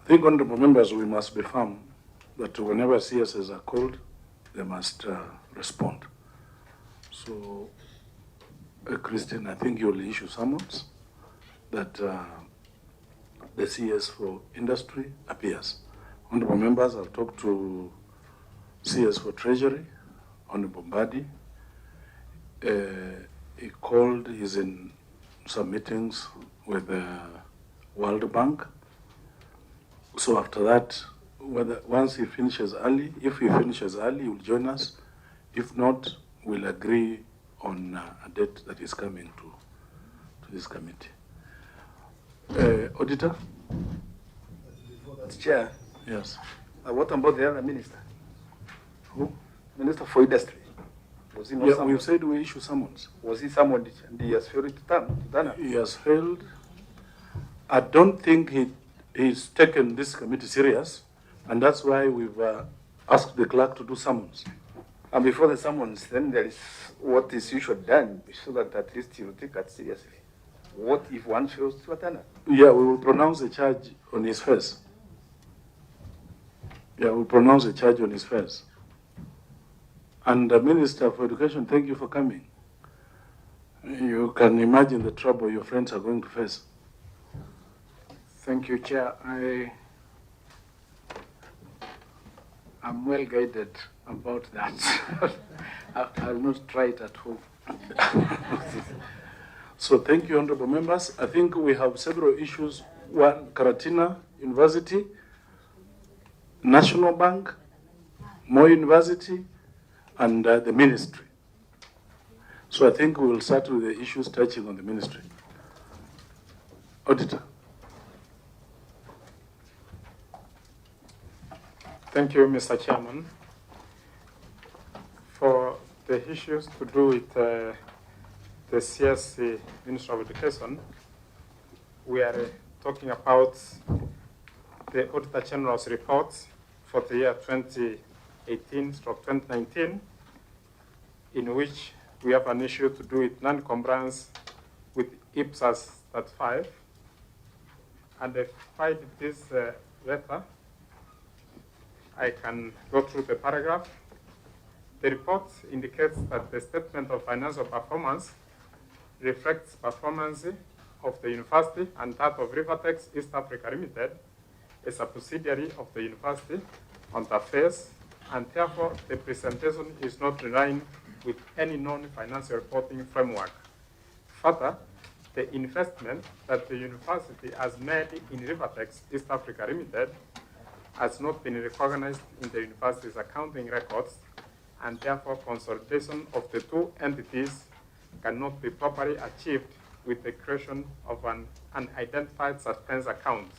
I think, honorable members, we must be firm that whenever CSs are called, they must respond. So, Christian, I think you'll issue summons that the CS for industry appears. Honorable members, I'll talk to CS for Treasury, Honorable Mbadi. He called, he's in some meetings with the World Bank. So after that, once he finishes early, if he finishes early, he will join us. If not, we'll agree on a date that is coming to this committee. Auditor? Chair. Yes. What about the other minister? Who? Minister for Industry. Was he not Yeah, summoned? we've said we issue summons. Was he summoned and he has failed to turn up? He has failed. I don't think he's taken this committee serious, and that's why we've asked the clerk to do summons. And before the summons, then there is what is usually done so that at least he will take it seriously. What if one fails to turn up? Yeah, we will pronounce a charge on his face. Yeah, we'll pronounce a charge on his face. And the Minister for Education, thank you for coming. You can imagine the trouble your friends are going to face. Thank you, Chair. I'm well guided about that. I'll not try it at home. So thank you, honorable members. I think we have several issues. One, Karatina University, National Bank, Moi University, and the ministry. So I think we will start with the issues touching on the ministry. Auditor. Thank you, Mr. Chairman. For the issues to do with the CSC Minister of Education, we are talking about the Auditor General's report for the year 2018/2019, in which we have an issue to do with non-compliance with IPSAS Stat 5. And I find this letter. I can go through the paragraph. The report indicates that the statement of financial performance reflects performance of the university and that of Rivertex East Africa Limited, a subsidiary of the university, on the face, and therefore the presentation is not in line with any non-financial reporting framework. Further, the investment that the university has made in Rivertex East Africa Limited has not been recognized in the university's accounting records, and therefore consolidation of the two entities cannot be properly achieved with the creation of an unidentified suspense account.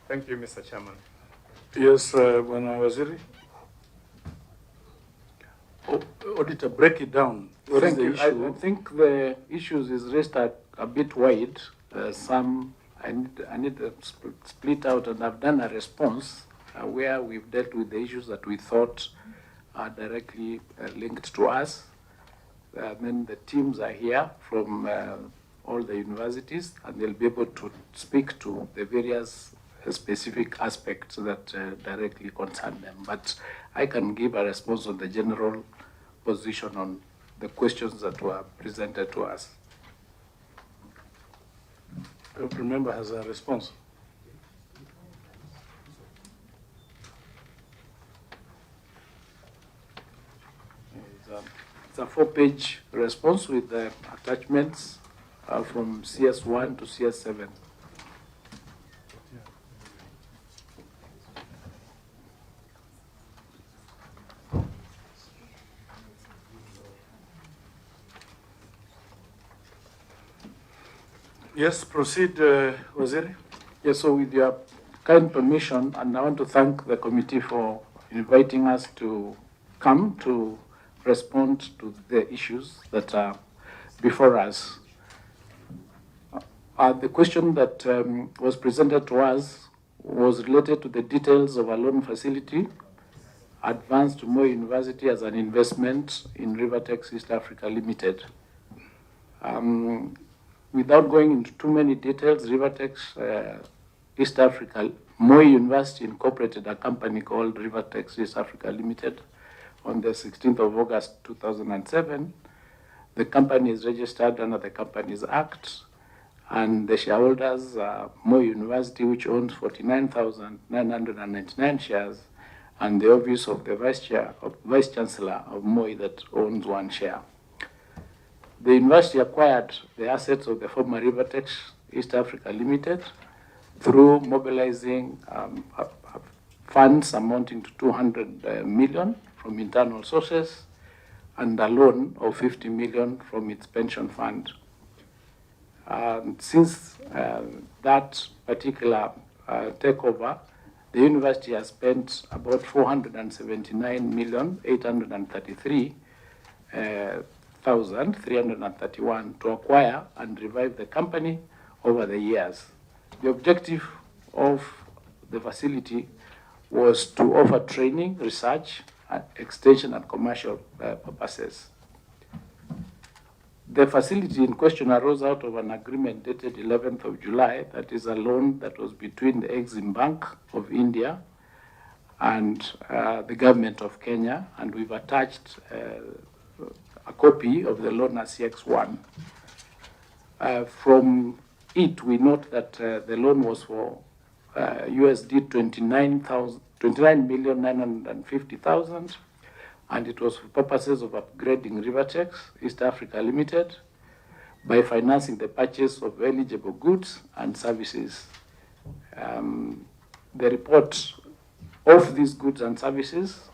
Thank you, Mr. Chairman. Yes, Bwana Waziri. Auditor, break it down. What is Thank the you. issue? I think the issues is raised a bit wide. Some I need to split out, and I've done a response where we've dealt with the issues that we thought are directly linked to us. Then the teams are here from all the universities, and they'll be able to speak to the various specific aspects that directly concern them. But I can give a response on the general position on the questions that were presented to us. Every member has a response. It's a 4-page response with the attachments from CS1 to CS7. Yes, proceed, Waziri. Yes, so with your kind permission, and I want to thank the committee for inviting us to come to respond to the issues that are before us. The question that was presented to us was related to the details of a loan facility advanced to Moi University as an investment in Rivertex East Africa Limited. without going into too many details, Rivertex East Africa, Moi University incorporated a company called Rivertex East Africa Limited on the 16th of August 2007. The company is registered under the Companies Act, and the shareholders are Moi University, which owns 49,999 shares, and the office of the Vice Chancellor of Moi that owns 1 share. The university acquired the assets of the former Rivertex East Africa Limited through mobilizing funds amounting to 200 million from internal sources and a loan of 50 million from its pension fund. Since that particular takeover, the university has spent about 479,833,331 to acquire and revive the company over the years. The objective of the facility was to offer training, research, extension, and commercial purposes. The facility in question arose out of an agreement dated 11th of July, that is a loan that was between the Exim Bank of India and the government of Kenya, and we've attached a copy of the loan as CX1. From it, we note that the loan was for USD 29,950,000, and it was for purposes of upgrading Rivertex East Africa Limited by financing the purchase of eligible goods and services. The report of these goods and services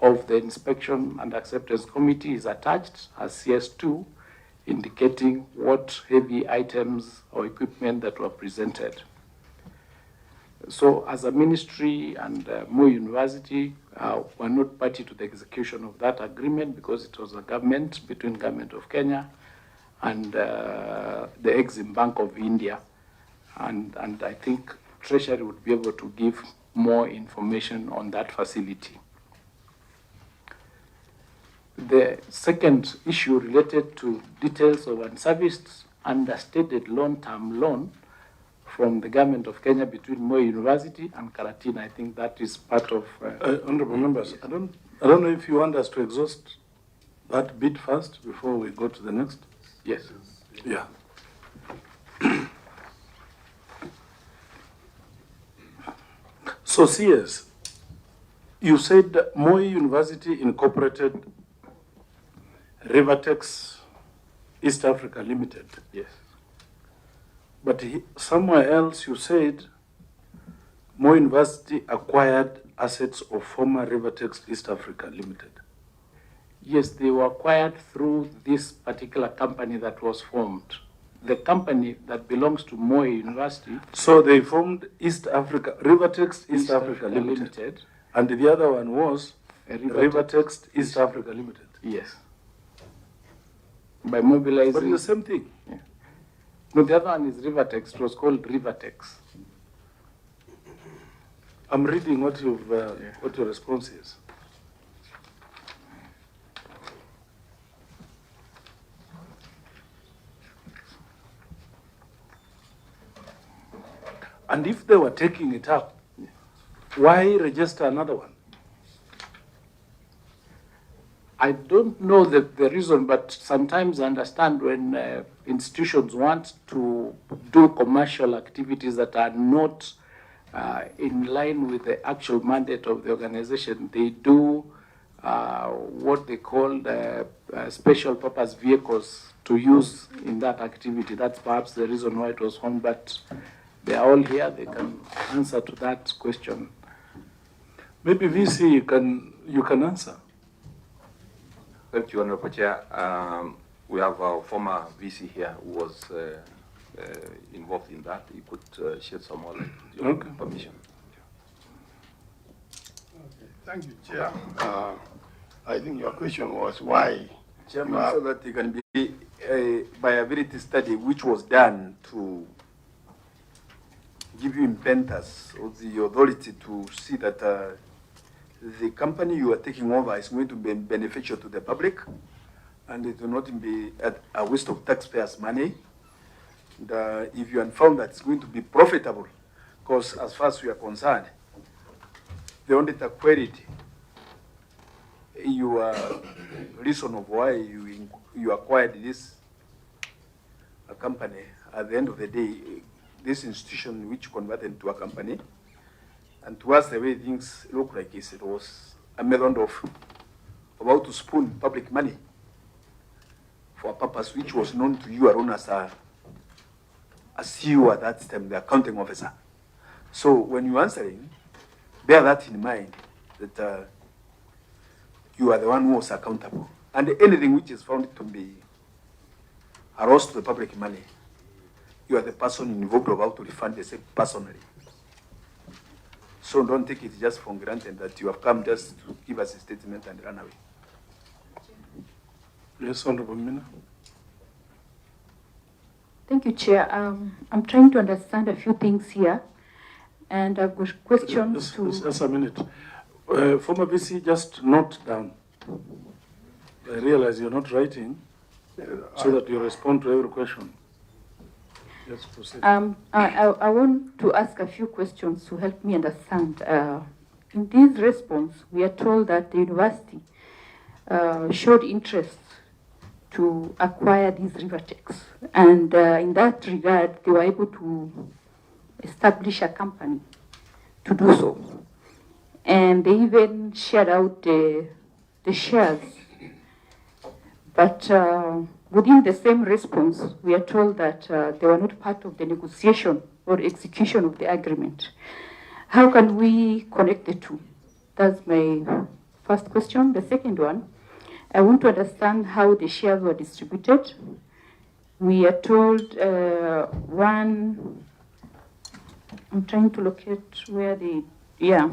of the Inspection and Acceptance Committee is attached as CS2, indicating what heavy items or equipment that were presented. So as a ministry and Moi University were not party to the execution of that agreement because it was a government between Government of Kenya and the Exim Bank of India. And I think Treasury would be able to give more information on that facility. The second issue related to details of unserviced understated long-term loan from the government of Kenya between Moi University and Karatina. I think that is part of... Honorable members, I don't know if you want us to exhaust that bit first before we go to the next. Yes. Yeah. So CS, you said Moi University incorporated Rivertex East Africa Limited. Yes. But somewhere else you said Moi University acquired assets of former Rivertex East Africa Limited. Yes, they were acquired through this particular company that was formed. The company that belongs to Moi University. So they formed East Africa, Rivertex East Africa Limited. And the other one was Rivertex East Africa Limited. Yes. By mobilizing. But it's the same thing. Yeah. No, the other one is Rivertex. It was called Rivertex. I'm reading what you've, what your response is. And if they were taking it up, why register another one? I don't know the reason, but sometimes I understand when institutions want to do commercial activities that are not in line with the actual mandate of the organization, they do what they call special purpose vehicles to use in that activity. That's perhaps the reason why it was formed, but they are all here. They can answer to that question. Maybe VC, you can answer. Thank you, Honorable Chair. We have our former VC here who was involved in that. He could shed some more light with your permission. Okay. Thank you, Chair. I think your question was why. Chairman, so that there can be a viability study which was done to give you impetus or the authority to see that the company you are taking over is going to be beneficial to the public and it will not be a waste of taxpayers' money. And if you have found that it's going to be profitable, because as far as we are concerned, the auditor queried your reason of why you acquired this company. At the end of the day, this institution which converted to a company, and to us the way things look like is it was a method of about to spoon public money for a purpose which was known to you alone as a CEO at that time, the accounting officer. So when you're answering, bear that in mind, that you are the one who was accountable. And anything which is found to be a loss to the public money, you are the person involved about to refund the same personally. So don't take it just for granted that you have come just to give us a statement and run away. Yes, Honorable Mina. Thank you, Chair. I'm trying to understand a few things here, and I've got questions to... Just a minute. Former VC, just note down. I realize you're not writing, so that you respond to every question. Yes, proceed. I want to ask a few questions to help me understand. In this response, we are told that the university showed interest to acquire these rivertex, and in that regard, they were able to establish a company to do so. And they even shared out the shares. But within the same response, we are told that they were not part of the negotiation or execution of the agreement. How can we connect the two? That's my first question. The second one, I want to understand how the shares were distributed. We are told one, I'm trying to locate where the, yeah.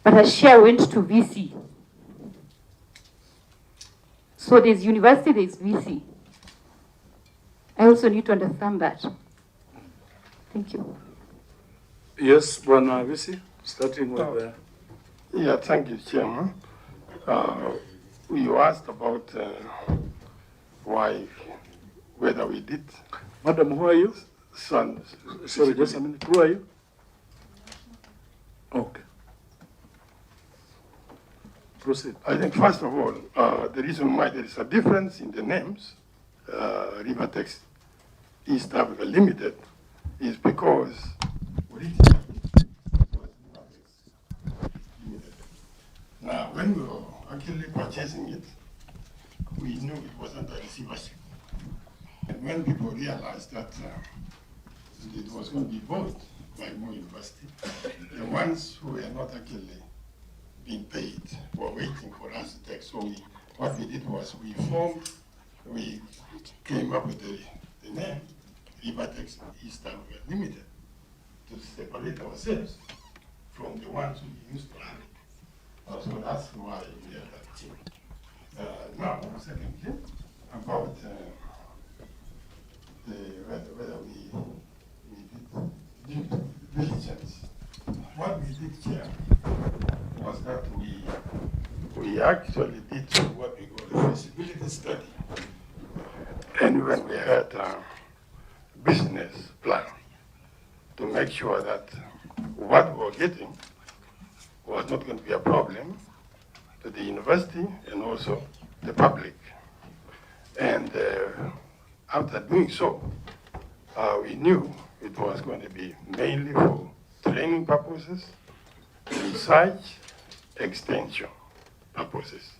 But a share went to VC. So there's university, there's VC. I also need to understand that. Thank you. Yes, Bwana VC, starting with Yeah, thank you, Chairman. You asked about whether we did. Madam, who are you? Son, Sorry, just a minute. Who are you? Okay. Proceed. I think, first of all, the reason why there is a difference in the names, Rivertex East Africa Limited, is because originally it was Rivertex Limited. Now, when we were actually purchasing it, we knew it wasn't a receivership. And when people realized that it was going to be bought by Mo University, the ones who were not actually being paid were waiting for us to take. So what we did was we came up with the name Rivertex East Africa Limited to separate ourselves from the ones who used to have it. So that's why we have that team. Now, secondly, about whether we did due diligence. What we did here was that we actually did what we call a feasibility study. And when we had a business plan to make sure that what we were getting was not going to be a problem to the university and also the public. And after doing so, we knew it was going to be mainly for training purposes, research, extension purposes.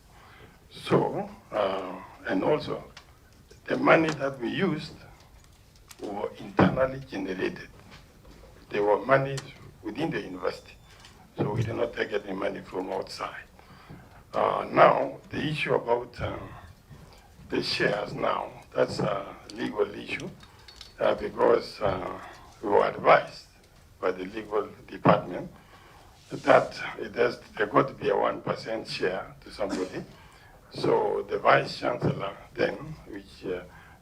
So, and also, the money that we used were internally generated. They were money within the university. So we did not take any money from outside. Now, the issue about the shares now, that's a legal issue because we were advised by the legal department that there got to be a 1% share to somebody. So the vice chancellor then, which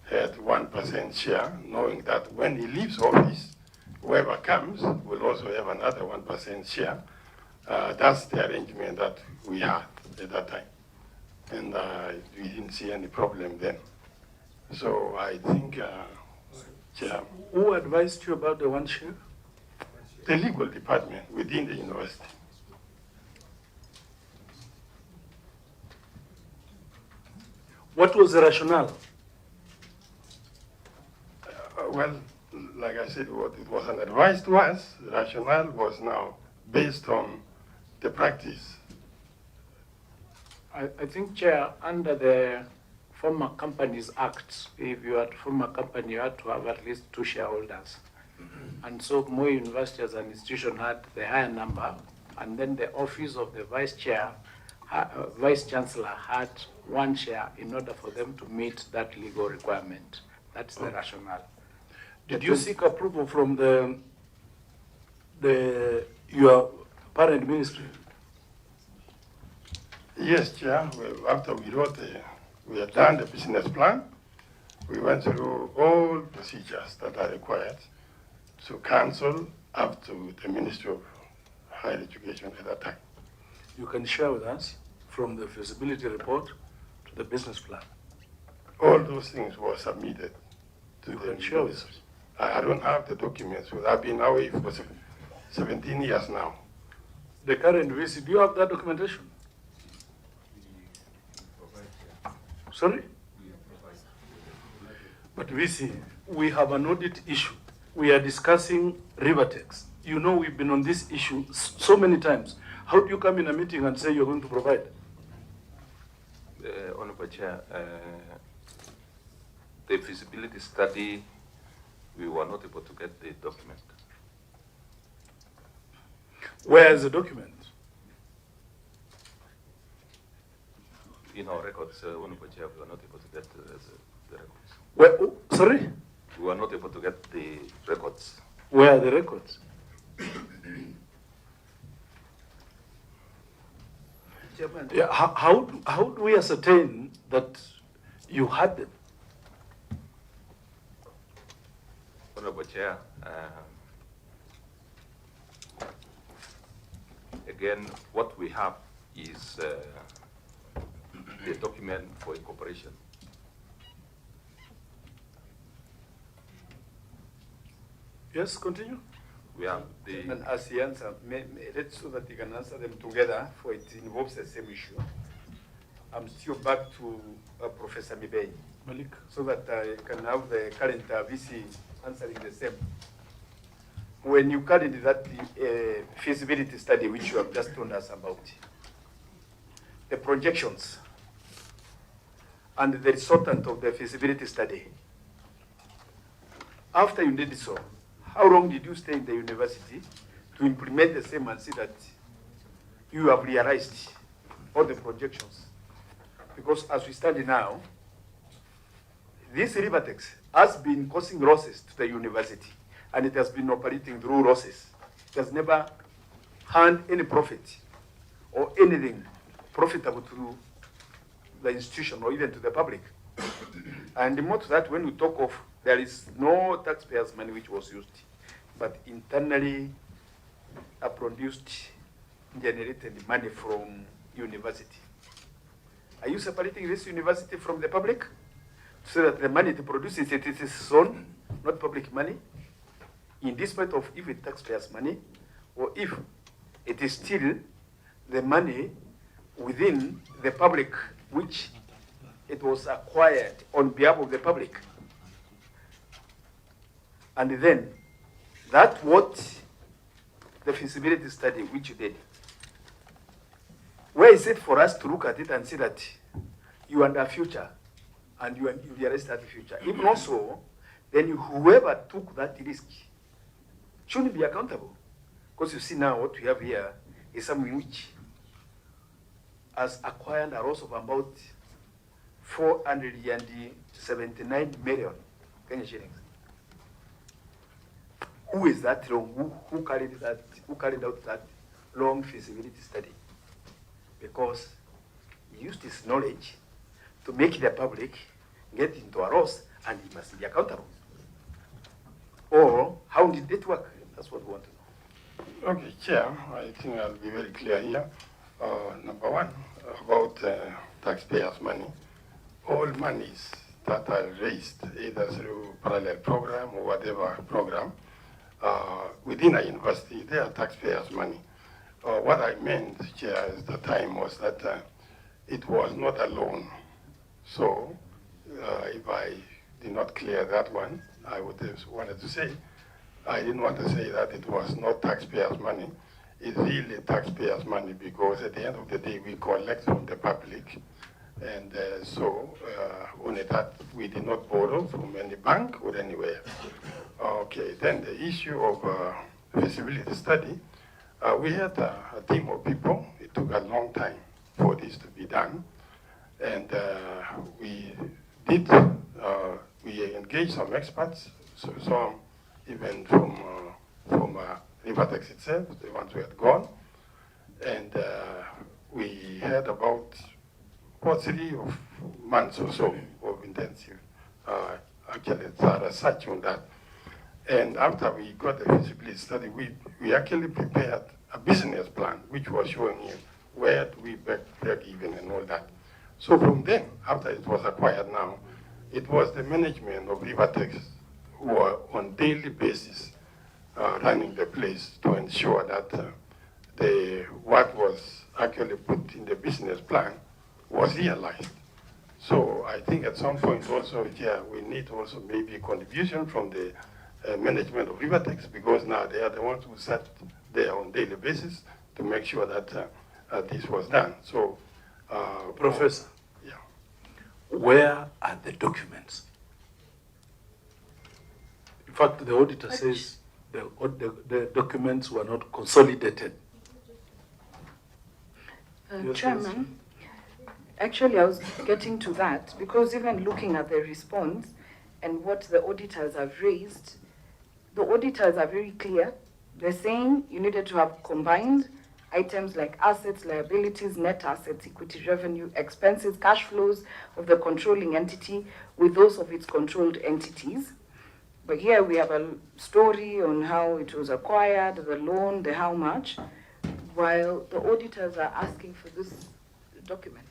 had 1% share, knowing that when he leaves office, whoever comes will also have another 1% share. That's the arrangement that we had at that time. And we didn't see any problem then. So I think, Chair, Who advised you about the one share? the legal department within the university. What was the rationale? Well, like I said, what it was an advice to us. The rationale was now based on the practice. I think, Chair, under the Former Companies Act, if you had former company, you had to have at least 2 shareholders. And so Moi University as an institution had the higher number, and then the office of the vice chair, vice chancellor had 1 share in order for them to meet that legal requirement. That's the rationale. Did you seek approval from your parent ministry? Yes, Chair. Well, after we had done the business plan, we went through all procedures that are required to council up to the Ministry of Higher Education at that time. You can share with us from the feasibility report to the business plan. All those things were submitted to You the can share with us. I don't have the documents, but I've been away for 17 years now. The current VC, do you have that documentation? Sorry? But VC, we have an audit issue. We are discussing Rivertex. You know we've been on this issue so many times. How do you come in a meeting and say you're going to provide? Honorable Chair, the feasibility study, we were not able to get the document. Where is the document? In our records, Honorable Chair, we were not able to get the records. Where, oh, sorry? We were not able to get the records. Where are the records? Yeah, how do we ascertain that you had them? Honorable Chair, again, what we have is the document for incorporation. Yes, continue. We have the And as he answers, let's so that he can answer them together, for it involves the same issue. I'm still back to Professor Mibei, Malik. so that I can have the current VC answering the same. When you carried that feasibility study, which you have just told us about, the projections and the resultant of the feasibility study, after you did so, how long did you stay in the university to implement the same and see that you have realized all the projections? Because as we study now, this Rivertex has been causing losses to the university, and it has been operating through losses. It has never earned any profit or anything profitable to the institution or even to the public. And more to that, when we talk of, there is no taxpayers' money which was used, but internally produced, generated money from university. Are you separating this university from the public so that the money it produces it is its own, not public money, in despite of if it's taxpayers' money, or if it is still the money within the public which it was acquired on behalf of the public? And then, that's what the feasibility study which you did. Where is it for us to look at it and see that you under future and you realize that future? Even also, then whoever took that risk shouldn't be accountable. Because you see now what we have here is something which has acquired a loss of about 479 million Kenyan shillings. Who is that wrong? Who carried out that long feasibility study? Because he used his knowledge to make the public get into a loss, and he must be accountable. Or how did it work? That's what we want to know. Okay, Chair, I think I'll be very clear here. Number one, about taxpayers' money. All monies that are raised either through parallel program or whatever program within a university, they are taxpayers' money. What I meant, Chair, at the time was that it was not a loan. So if I did not clear that one, I would have wanted to say, I didn't want to say that it was not taxpayers' money. It's really taxpayers' money because at the end of the day, we collect from the public. And so only that we did not borrow from any bank or anywhere. Okay, then the issue of feasibility study, we had a team of people. It took a long time for this to be done. And we engaged some experts, so some even from Rivertex itself, the ones who had gone. And we had about 3 months or so of intensive actually research on that. And after we got the feasibility study, we actually prepared a business plan, which was showing you where do we break even and all that. So from then, after it was acquired now, it was the management of Rivertex who were on daily basis running the place to ensure that what was actually put in the business plan was realized. So I think at some point also, yeah, we need also maybe a contribution from the management of Rivertex, because now they are the ones who sat there on daily basis to make sure that this was done. So, Professor, yeah. Where are the documents? In fact, the auditor says the documents were not consolidated. Chairman, actually I was getting to that because even looking at the response and what the auditors have raised, the auditors are very clear. They're saying you needed to have combined items like assets, liabilities, net assets, equity, revenue, expenses, cash flows of the controlling entity with those of its controlled entities. But here we have a story on how it was acquired, the loan, the how much, while the auditors are asking for this document.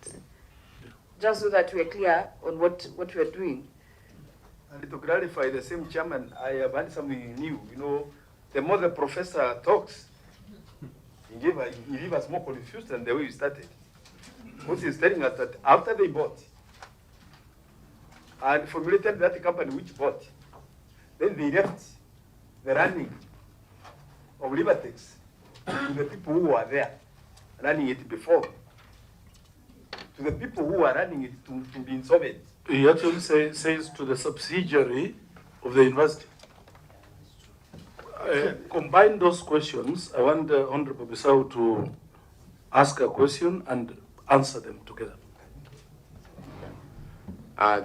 Just so that we're clear on what we're doing. And to clarify the same chairman, I have had something new. You know, the more the professor talks, he leaves us more confused than the way we started. What he's telling us that after they bought and formulated that company which bought, then they left the running of Rivertex to the people who were there running it before, to the people who are running it to be insolvent. He actually says to the subsidiary of the university. Combine those questions. I want the Honorable Bissau to ask a question and answer them together.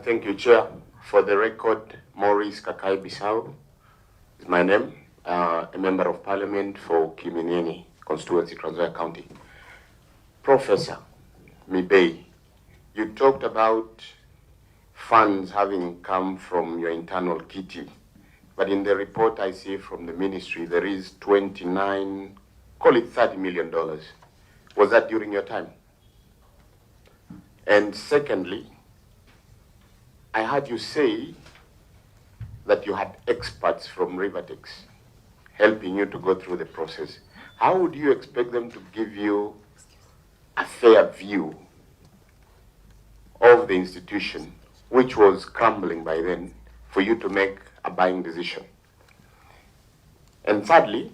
Thank you, Chair. For the record, Maurice Kakai Bissau is my name, a Member of Parliament for Kiminini constituency, Trans Nzoia County. Professor Mibei, you talked about funds having come from your internal kitty, but in the report I see from the ministry there is 29, call it $30 million. Was that during your time? And secondly, I heard you say that you had experts from Rivertex helping you to go through the process. How would you expect them to give you a fair view of the institution, which was crumbling by then, for you to make a buying decision? And thirdly,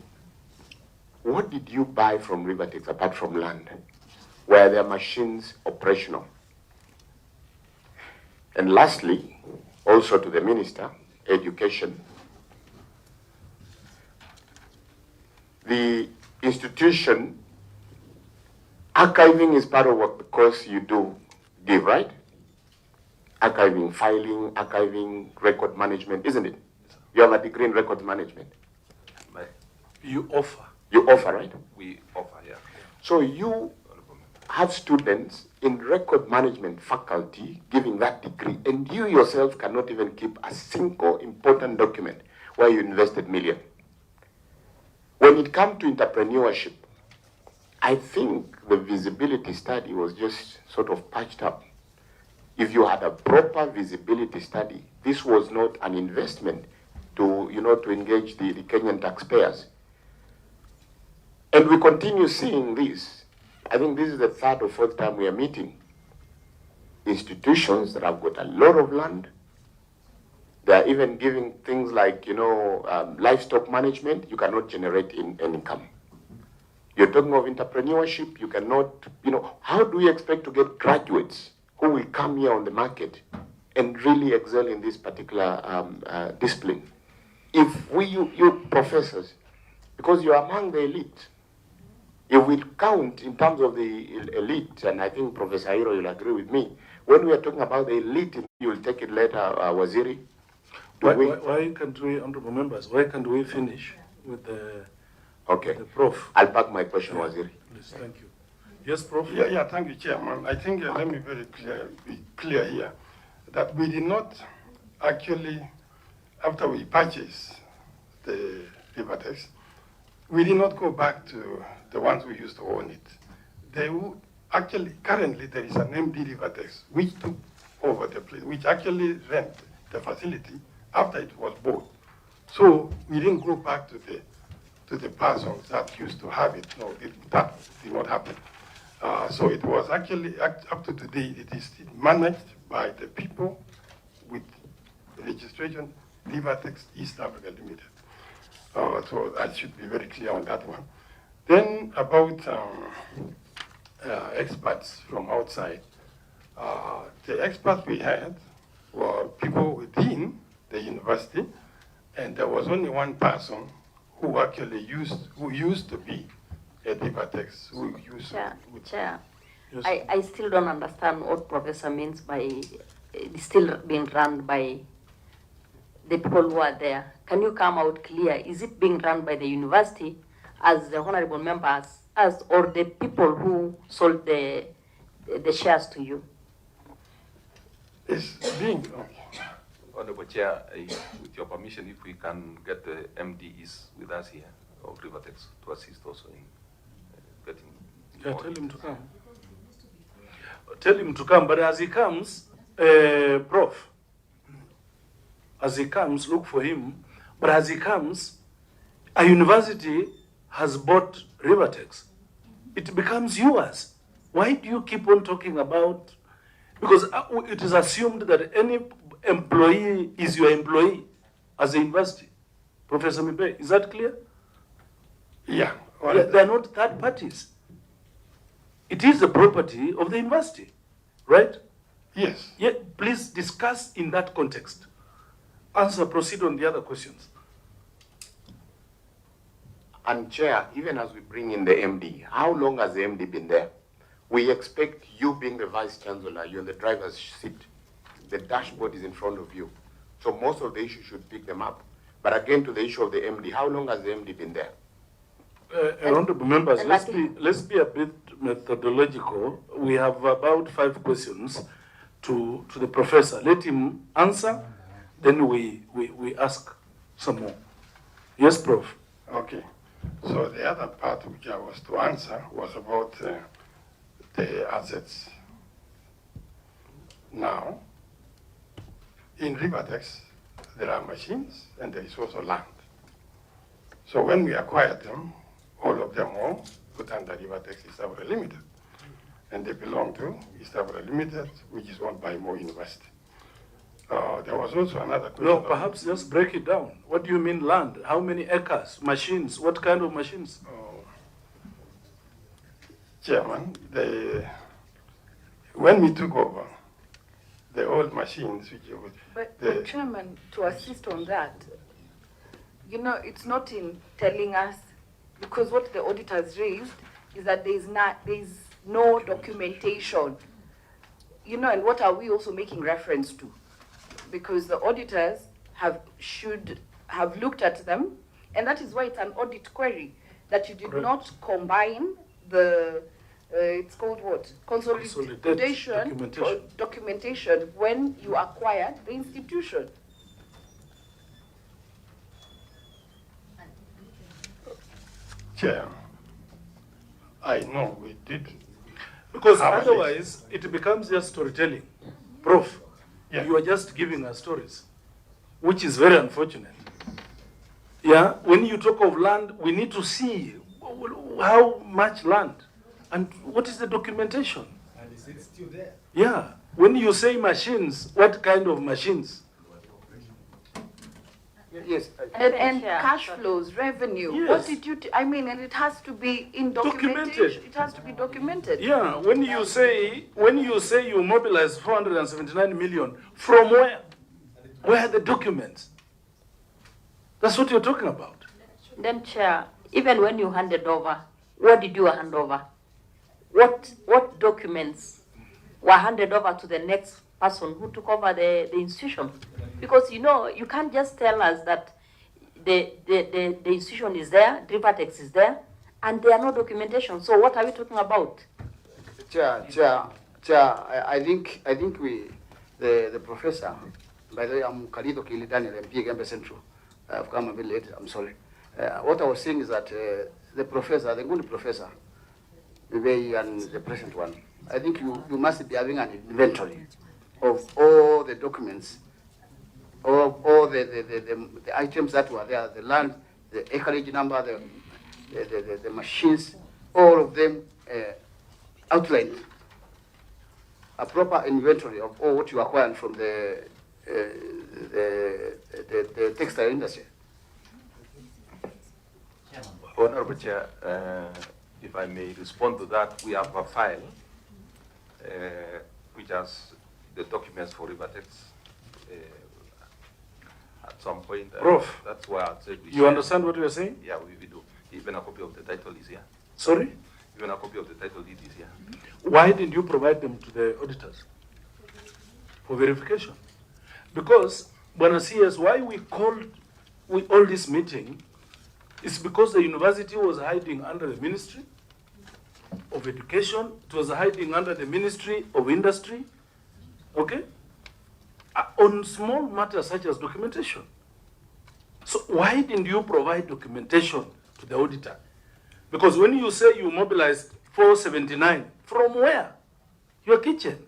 what did you buy from Rivertex apart from land? Were their machines operational? And lastly, also to the Minister, Education, the institution, archiving is part of what the course you do give, right? Archiving, filing, archiving, record management, isn't it? You have a degree in record management. You offer. You offer, right? We offer, yeah. So you have students in record management faculty giving that degree, and you yourself cannot even keep a single important document where you invested millions. When it comes to entrepreneurship, I think the feasibility study was just sort of patched up. if you had a proper visibility study, this was not an investment to, to engage the Kenyan taxpayers. And we continue seeing this. I think this is the third or fourth time we are meeting. Institutions that have got a lot of land, they are even giving things like, livestock management, you cannot generate income. You're talking of entrepreneurship, you cannot, how do we expect to get graduates who will come here on the market and really excel in this particular discipline? If you professors, because you're among the elite, if we count in terms of the elite, and I think Professor Hiro will agree with me, when we are talking about the elite, you will take it later, Waziri. Why can't we, honorable members, why can't we finish with the, okay. the Prof? I'll back my question, Waziri. Please, thank you. Yes, Prof? Yeah, thank you, Chairman. I think let me be clear here that we did not actually, after we purchased the Rivertex, we did not go back to the ones who used to own it. They would actually, currently there is an MD Rivertex which took over the place, which actually rent the facility after it was bought. So we didn't go back to the persons that used to have it. No, that did not happen. So it was actually, up to today, it is managed by the people with registration, Rivertex East Africa Limited. So I should be very clear on that one. Then about experts from outside. The experts we had were people within the university, and there was only one person who actually used to be a Rivertex. Chair, Yes. I still don't understand what Professor means by it's still being run by the people who are there. Can you come out clear? Is it being run by the university, as the honorable members, as, or the people who sold the shares to you? It's being, Honorable Chair, with your permission, if we can get the MDs with us here of Rivertex to assist also in getting. Yeah, tell him to come. Tell him to come, but as he comes, Prof, as he comes, look for him. But as he comes, a university has bought Rivertex. It becomes yours. Why do you keep on talking about? Because it is assumed that any employee is your employee as a university. Professor Mibe, is that clear? yeah. They are not third parties. It is the property of the university, right? Yes. Yeah, please discuss in that context. Answer, proceed on the other questions. And Chair, even as we bring in the MD, how long has the MD been there? We expect you being the Vice Chancellor, you're in the driver's seat. The dashboard is in front of you. So most of the issues should pick them up. But again, to the issue of the MD, how long has the MD been there? Honorable members, let's be a bit methodological. We have about 5 questions to the professor. Let him answer, then we ask some more. Yes, Prof. Okay. So the other part which I was to answer was about the assets. Now, in Rivertex, there are machines and there is also land. So when we acquired them, all of them were put under Rivertex East Africa Limited. And they belong to East Africa Limited, which is owned by Mo University. There was also another question. No, perhaps just break it down. What do you mean land? How many acres? Machines? What kind of machines? Chairman, when we took over, the old machines, which was... But Chairman, to assist on that, it's not in telling us, because what the auditors raised is that there is no documentation. And what are we also making reference to? Because the auditors should have looked at them, and that is why it's an audit query, that you did not combine the, it's called what? Consolidation documentation when you acquired the institution. Chair, I know we did. Because otherwise, it becomes just storytelling. Prof, Yeah. you are just giving us stories, which is very unfortunate. Yeah, when you talk of land, we need to see how much land and what is the documentation. And is it still there? Yeah, when you say machines, what kind of machines? Yes. And Yeah. cash flows, revenue. Yes. What did you? I mean, and it has to be in documentation. Documented. It has to be documented. Yeah, when you say you mobilize 479 million, from where? Where are the documents? That's what you're talking about. Then, Chair, even when you handed over, what did you hand over? What documents were handed over to the next person who took over the institution? Because, you know, you can't just tell us that the institution is there, Drivatex is there, and there are no documentation. So what are we talking about? Chair, I think the professor, by the way, I'm Kalido Kili Daniel, MP Gembe Central. I've come a bit late, I'm sorry. What I was saying is that the professor, the good professor, maybe and the present one, I think you must be having an inventory of all the documents, all the items that were there, the land, the acreage number, the machines, all of them outlined. A proper inventory of all what you acquired from the textile industry. Honorable Chair, if I may respond to that, we have a file which has the documents for Rivertex. At some point, Prof, that's why I said we You understand what we are saying? Yeah, we do. Even a copy of the title is here. Sorry? Even a copy of the title deed is here. Why didn't you provide them to the auditors for verification? Because, Bwana CS, why we all this meeting is because the university was hiding under the Ministry of Education, it was hiding under the Ministry of Industry, okay? On small matters such as documentation. So why didn't you provide documentation to the auditor? Because when you say you mobilized 479, from where? Your kitchen.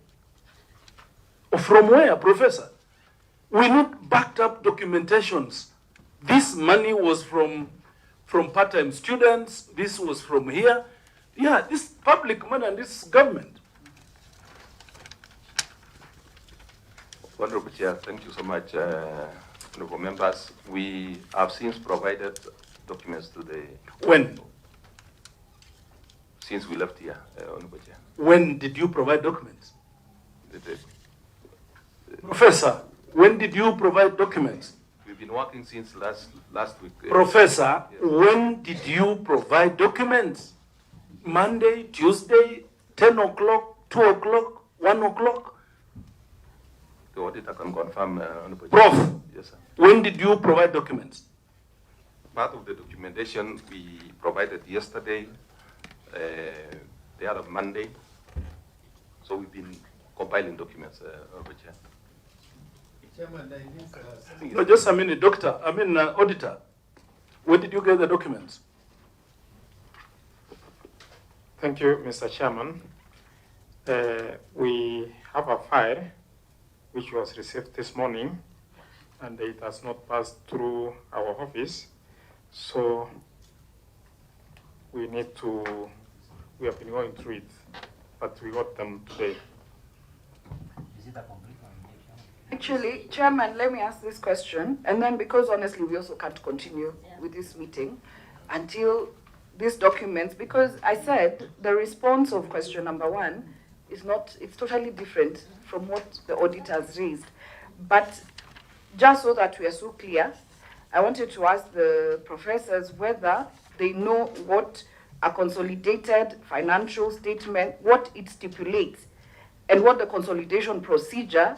Or from where, Professor? We need backed up documentations. This money was from part-time students, this was from here. Yeah, this public money and this government. Honorable Chair, thank you so much, honorable members. We have since provided documents to the... When? Since we left here, honorable Chair. When did you provide documents? Professor, when did you provide documents? We've been working since last week. Professor, yes. When did you provide documents? Monday, Tuesday, 10 o'clock, 2 o'clock, 1 o'clock? The auditor can confirm, honorable Prof, Chair. Yes, sir. When did you provide documents? Part of the documentation we provided yesterday, the other Monday. So we've been compiling documents, honorable Chair. Chairman, I think, No, just a minute, auditor. When did you get the documents? Thank you, Mr. Chairman. We have a file which was received this morning, and it has not passed through our office. So we have been going through it, but we got them today. is it a complete one? Actually, Chairman, let me ask this question, and then because honestly we also can't continue with this meeting until these documents, because I said the response of question number 1 is not, it's totally different from what the auditors raised. But just so that we are so clear, I wanted to ask the professors whether they know what a consolidated financial statement, what it stipulates, and what the consolidation procedure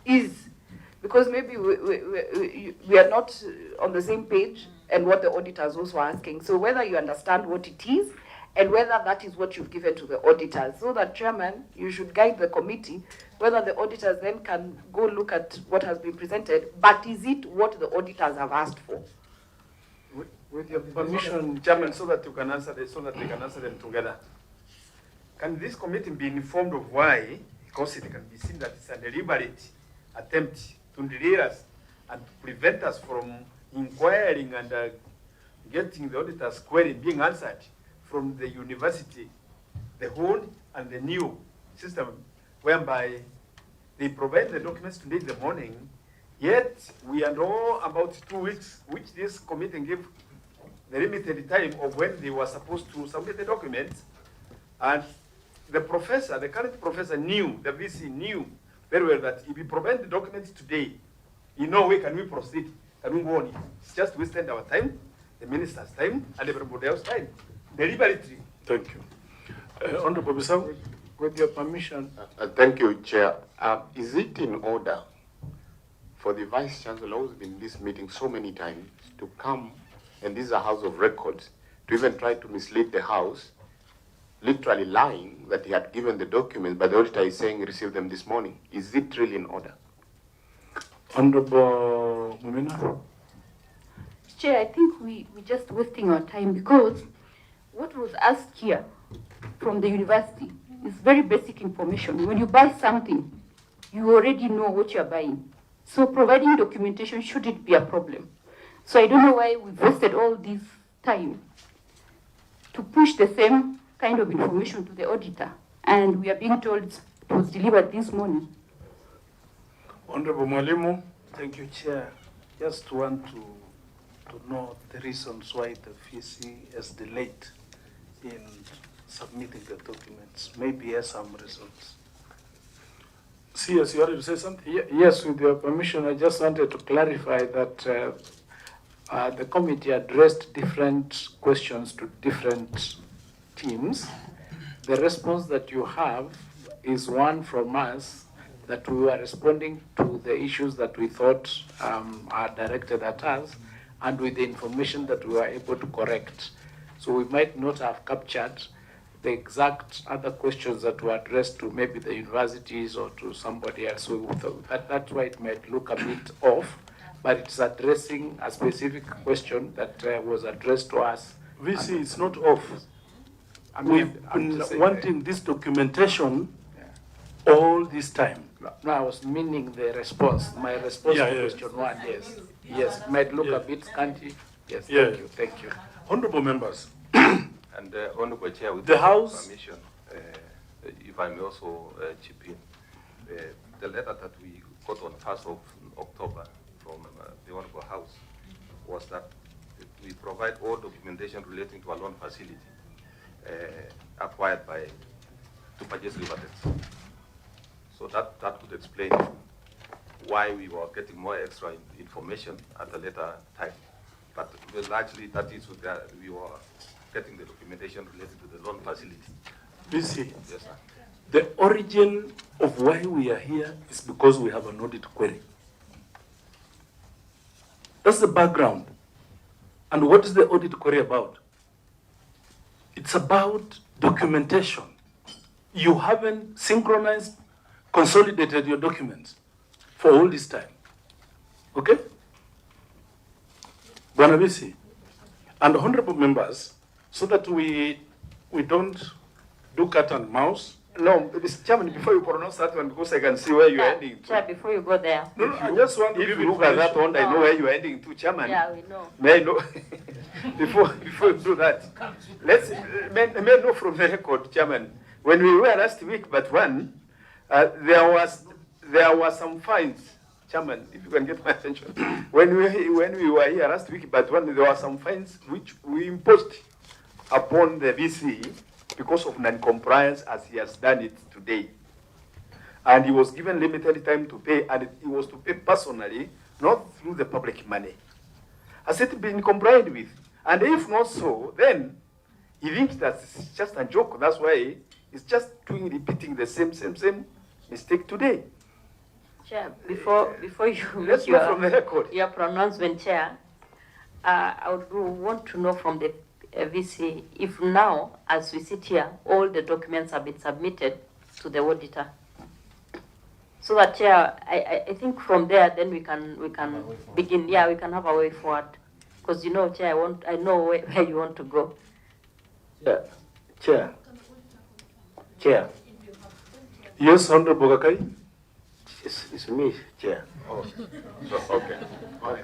is, because maybe we are not on the same page, and what the auditors also asking. So whether you understand what it is, and whether that is what you've given to the auditors, so that, Chairman, you should guide the committee, whether the auditors then can go look at what has been presented, but is it what the auditors have asked for? With your permission, Chairman, so that you can answer this, so that we can answer them together. Can this committee be informed of why because it can be seen that it's a deliberate attempt to delay us and to prevent us from inquiring and getting the auditor's query being answered from the university, the old and the new system, whereby they provide the documents today in the morning, yet we are now about 2 weeks, which this committee gave the limited time of when they were supposed to submit the documents. And the professor, the current professor knew, the VC knew very well that if we provide the documents today, in no way can we proceed, can we go on. It's just wasting our time, the minister's time, and everybody else's time, deliberately. Thank you. Honorable Bissau? With your permission. Thank you, Chair. Is it in order for the Vice Chancellor, who's been in this meeting so many times, to come, and this is a House of Records, to even try to mislead the House, literally lying that he had given the documents, but the auditor is saying he received them this morning? Is it really in order? Honorable Mumina? Chair, I think we're just wasting our time, because what was asked here from the university is very basic information. When you buy something, you already know what you're buying. So providing documentation shouldn't be a problem. So I don't know why we've wasted all this time to push the same kind of information to the auditor, and we are being told it was delivered this morning. Honorable Mwalimu? Thank you, Chair. Just want to know the reasons why the VC has delayed in submitting the documents. Maybe he has some reasons. CS, you wanted to say something? Yes, with your permission, I just wanted to clarify that the committee addressed different questions to different teams. The response that you have is one from us, that we were responding to the issues that we thought are directed at us, and with the information that we were able to correct. So we might not have captured the exact other questions that were addressed to maybe the universities or to somebody else. So that's why it might look a bit off, but it's addressing a specific question that was addressed to us. VC, it's not off. We've been wanting this documentation all this time. No, I was meaning the response. My response to question one, yes. Yes, it might look a bit scanty. Yes, thank you. Honorable members. And Honorable Chair, with the House permission, if I may also chip in, the letter that we got on 1st of October from the Honorable House was that we provide all documentation relating to a loan facility acquired to purchase river debts. So that could explain why we were getting more extra information at a later time. But largely that is that we were getting the documentation related to the loan facility. BC, yes, sir. The origin of why we are here is because we have an audit query. That's the background. And what is the audit query about? It's about documentation. You haven't synchronized, consolidated your documents for all this time. Okay? Bwana BC, and honorable members, so that we don't do cat and mouse. No, Mr. Chairman, before you pronounce that one, because I can see where you're ending to. Chair, before you go there. No, I just want to if give you look at that one, I know where you're ending to, Chairman. Yeah, we know. May I know? before you do that, may I know from the record, Chairman, when we were last week, but one, there was some fines, Chairman, if you can get my attention. when we were here last week, but one, there were some fines which we imposed upon the VC because of non-compliance, as he has done it today. And he was given limited time to pay, and he was to pay personally, not through the public money. Has it been complied with? And if not so, then he thinks that it's just a joke. That's why he's just repeating the same mistake today. Chair, before you Let's go from the record. Your pronouncement, Chair, I would want to know from the VC if now, as we sit here, all the documents have been submitted to the auditor. So that, Chair, I think from there, then we can begin. Yeah, we can have a way forward. Because you know, Chair, I know where you want to go. Chair. Yes, Honorable Kakai. It's me, Chair. Oh, so, okay. Okay,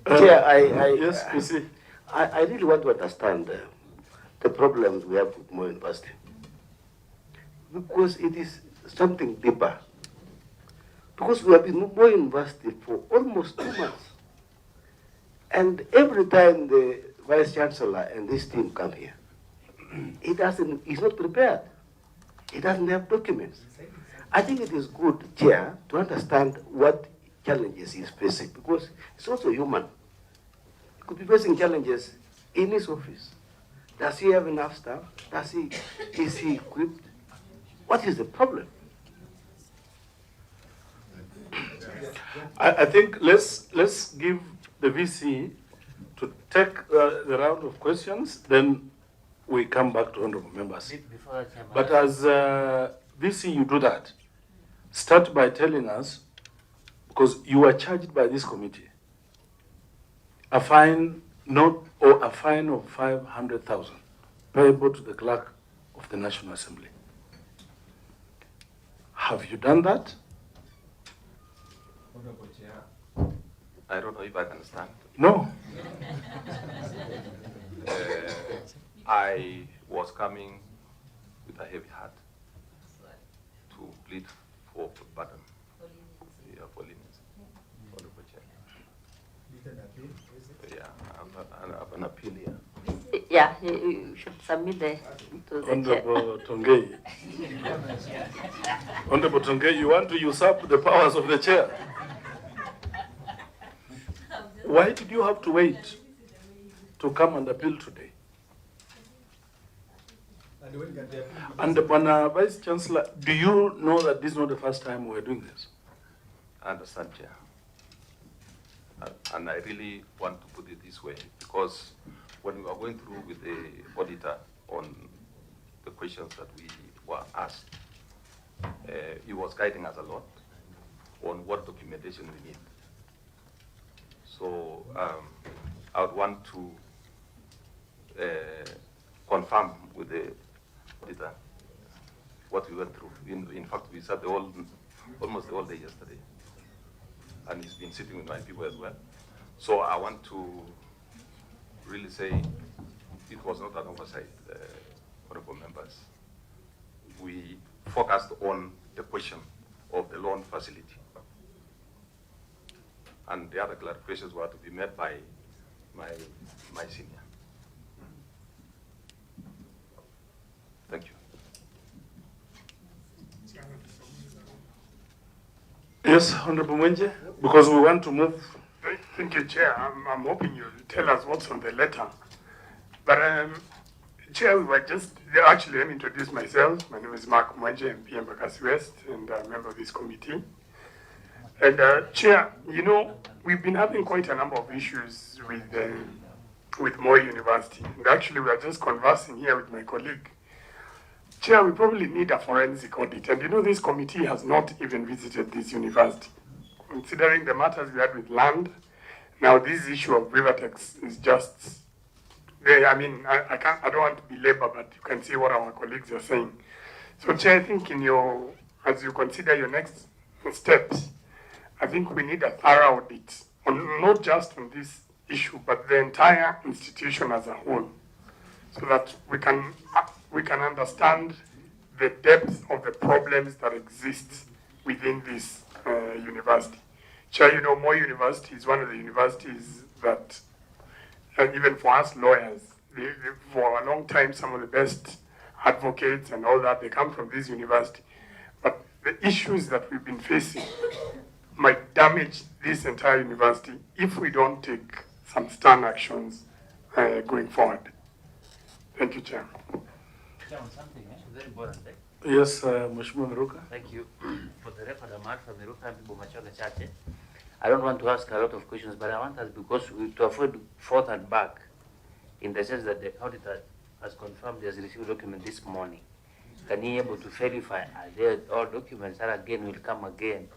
Chair, yes, PC. I really want to understand the problems we have with Moi University. Because it is something deeper. Because we have been in Moi University for almost 2 months. And every time the Vice Chancellor and this team come here, he's not prepared. He doesn't have documents. I think it is good, Chair, to understand what challenges he's facing, because he's also human. He could be facing challenges in his office. Does he have enough staff? Is he equipped? What is the problem? I think let's give the VC to take the round of questions, then we come back to honorable members. But as VC, you do that. Start by telling us, because you are charged by this committee, a fine a fine of 500,000 payable to the clerk of the National Assembly. Have you done that? I don't know if I can understand. No. I was coming with a heavy heart to plead for pardon. Yeah, for leniency. Yeah, I have an appeal here. Yeah, you should submit to the Honorable Tongei. Honorable Tongei, you want to usurp the powers of the chair? Why did you have to wait to come and appeal today? And the Vice Chancellor, do you know that this is not the first time we're doing this? I understand, Chair. And I really want to put it this way, because when we were going through with the auditor on the questions that we were asked, he was guiding us a lot on what documentation we need. So I would want to confirm with the auditor what we went through. In fact, we sat almost the whole day yesterday, and he's been sitting with my people as well. So I want to really say it was not an oversight, honorable members. We focused on the question of the loan facility, and the other clarifications were to be made by my senior. Thank you. Yes, Honorable Mwenje, because we want to move. Thank you, Chair. I'm hoping you'll tell us what's on the letter. But, Chair, we were actually, let me introduce myself. My name is Mark Mwenje, MP Embakasi West, and I'm a member of this committee. And, Chair, you know, we've been having quite a number of issues with Moi University. And actually, we are just conversing here with my colleague. Chair, we probably need a forensic audit. And you know, this committee has not even visited this university. Considering the matters we had with land, now this issue of Rivertex is just, I mean, I don't want to belabor, but you can see what our colleagues are saying. So, Chair, I think as you consider your next steps, I think we need a thorough audit, not just on this issue, but the entire institution as a whole, so that we can understand the depth of the problems that exist within this university. Chair, you know, Moi University is one of the universities that, even for us lawyers, for a long time, some of the best advocates and all that, they come from this university. But the issues that we've been facing might damage this entire university if we don't take some stern actions going forward. Thank you, Chair. Something very important. Yes, Mheshimiwa Miruka. Thank you. For the record, I'm Alpha Miruka, Bomachoga Chache. I don't want to ask a lot of questions, but I want us, because to avoid forth and back, in the sense that the auditor has confirmed he has received document this morning. Can he be able to verify are there all documents that again will come again,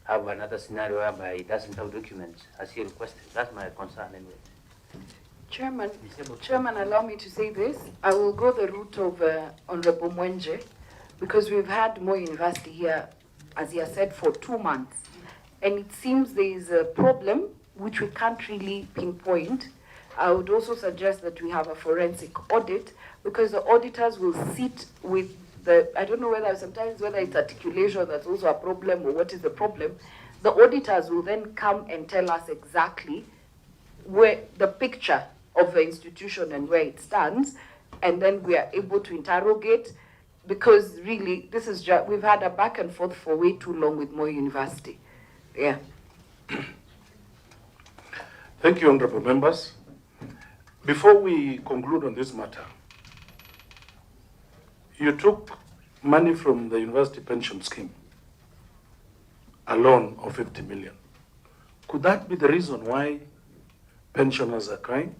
have another scenario whereby he doesn't have documents as he requested? That's my concern anyway. Chairman, allow me to say this. I will go the route of Honorable Mwenje, because we've had Moi University here, as he has said, for 2 months. And it seems there is a problem which we can't really pinpoint. I would also suggest that we have a forensic audit, because the auditors will sit with the, I don't know whether sometimes whether it's articulation that's also a problem or what is the problem. The auditors will then come and tell us exactly where the picture of the institution and where it stands, and then we are able to interrogate, because really this is just, we've had a back and forth for way too long with Moi University. Yeah. Thank you, honorable members. Before we conclude on this matter, you took money from the university pension scheme, a loan of 50 million. Could that be the reason why pensioners are crying?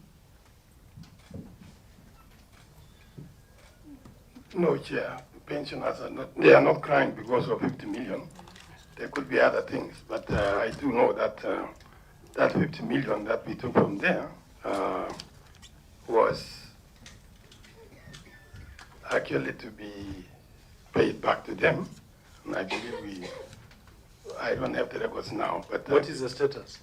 No, Chair. Pensioners are not, they are not crying because of 50 million. There could be other things, but I do know that that 50 million that we took from there was actually to be paid back to them. And I believe I don't have the records now, but... What is the status?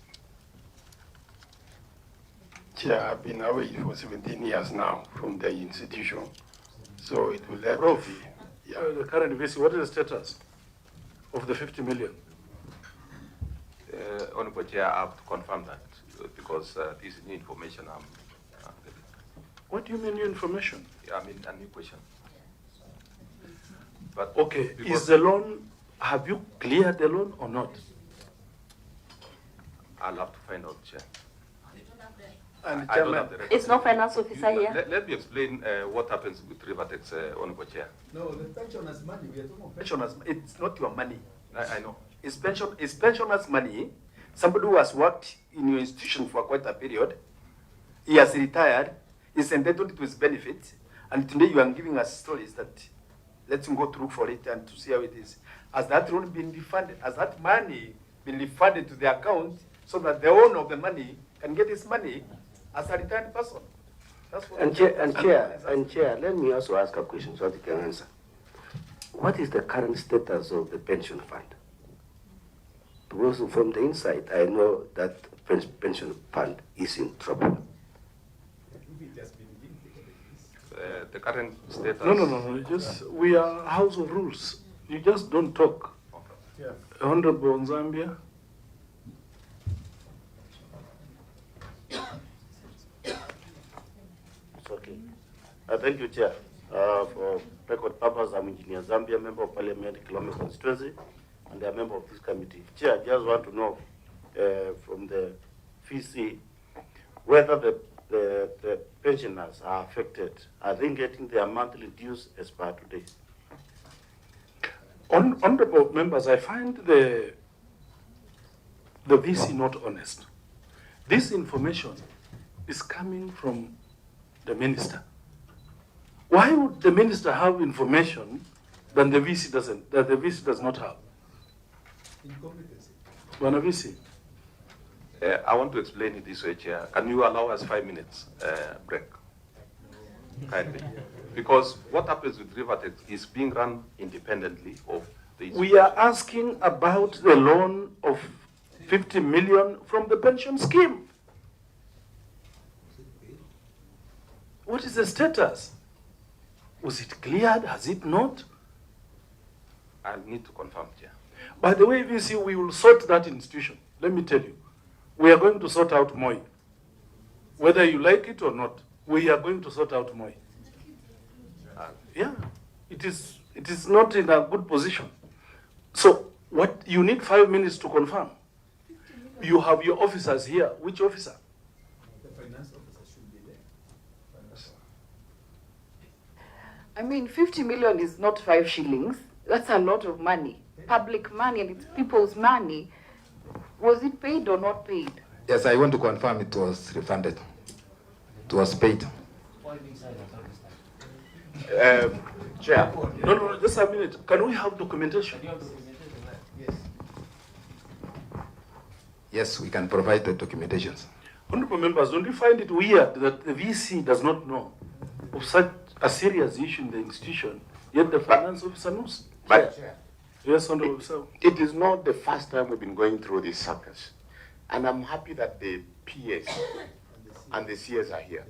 Chair, I've been away for 17 years now from the institution, so it will have Prof, to be... Yeah. The current VC, what is the status of the 50 million? Honorable Chair, I have to confirm that because this is new information. What do you mean new information? Yeah, I mean a new question. But okay, is the loan, have you cleared the loan or not? I'll have to find out, Chair. And I don't have the record. It's no finance officer here. Let me explain what happens with Rivertex, Honorable Chair. No, the pensioners' money, we are talking about pensioners. It's not your money. I know. It's pensioners' money. Somebody who has worked in your institution for quite a period, he has retired, is entitled to his benefit, and today you are giving us stories that let's go to look for it and to see how it is. Has that loan been refunded? Has that money been refunded to the account so that the owner of the money can get his money as a retired person? That's what Chair, let me also ask a question so that you can answer. What is the current status of the pension fund? Because from the inside, I know that pension fund is in trouble. The current status... No, just, we are house of rules. You just don't talk. Yeah. Honorable Zambia. It's okay. Thank you, Chair. For record purpose, I'm Engineer Zambia, Member of Parliament, Kilome constituency, and a member of this committee. Chair, I just want to know from the VC whether the pensioners are affected. Are they getting their monthly dues as per today? Honorable members, I find the VC not honest. This information is coming from the minister. Why would the minister have information that the VC does not have? Incompetency. Bwana VC. I want to explain it this way, Chair. Can you allow us 5 minutes break? Kindly. Because what happens with Rivertex is being run independently of the... We are asking about the loan of 50 million from the pension scheme. What is the status? Was it cleared? Has it not? I need to confirm, Chair. By the way, VC, we will sort that institution. Let me tell you. We are going to sort out Moi. Whether you like it or not, we are going to sort out Moi. Yeah, it is not in a good position. So what you need 5 minutes to confirm. You have your officers here. Which officer? The finance officer should be there. I mean, 50 million is not 5 shillings. That's a lot of money. Public money, and it's people's money. Was it paid or not paid? Yes, I want to confirm it was refunded. It was paid. Chair. No, just a minute. Can we have documentation? Yes. Yes, we can provide the documentations. Honorable members, don't you find it weird that the VC does not know of such a serious issue in the institution, yet the finance officer knows? But Yes, Honorable Sir. it is not the first time we've been going through this circus. And I'm happy that the PS and the CS are here.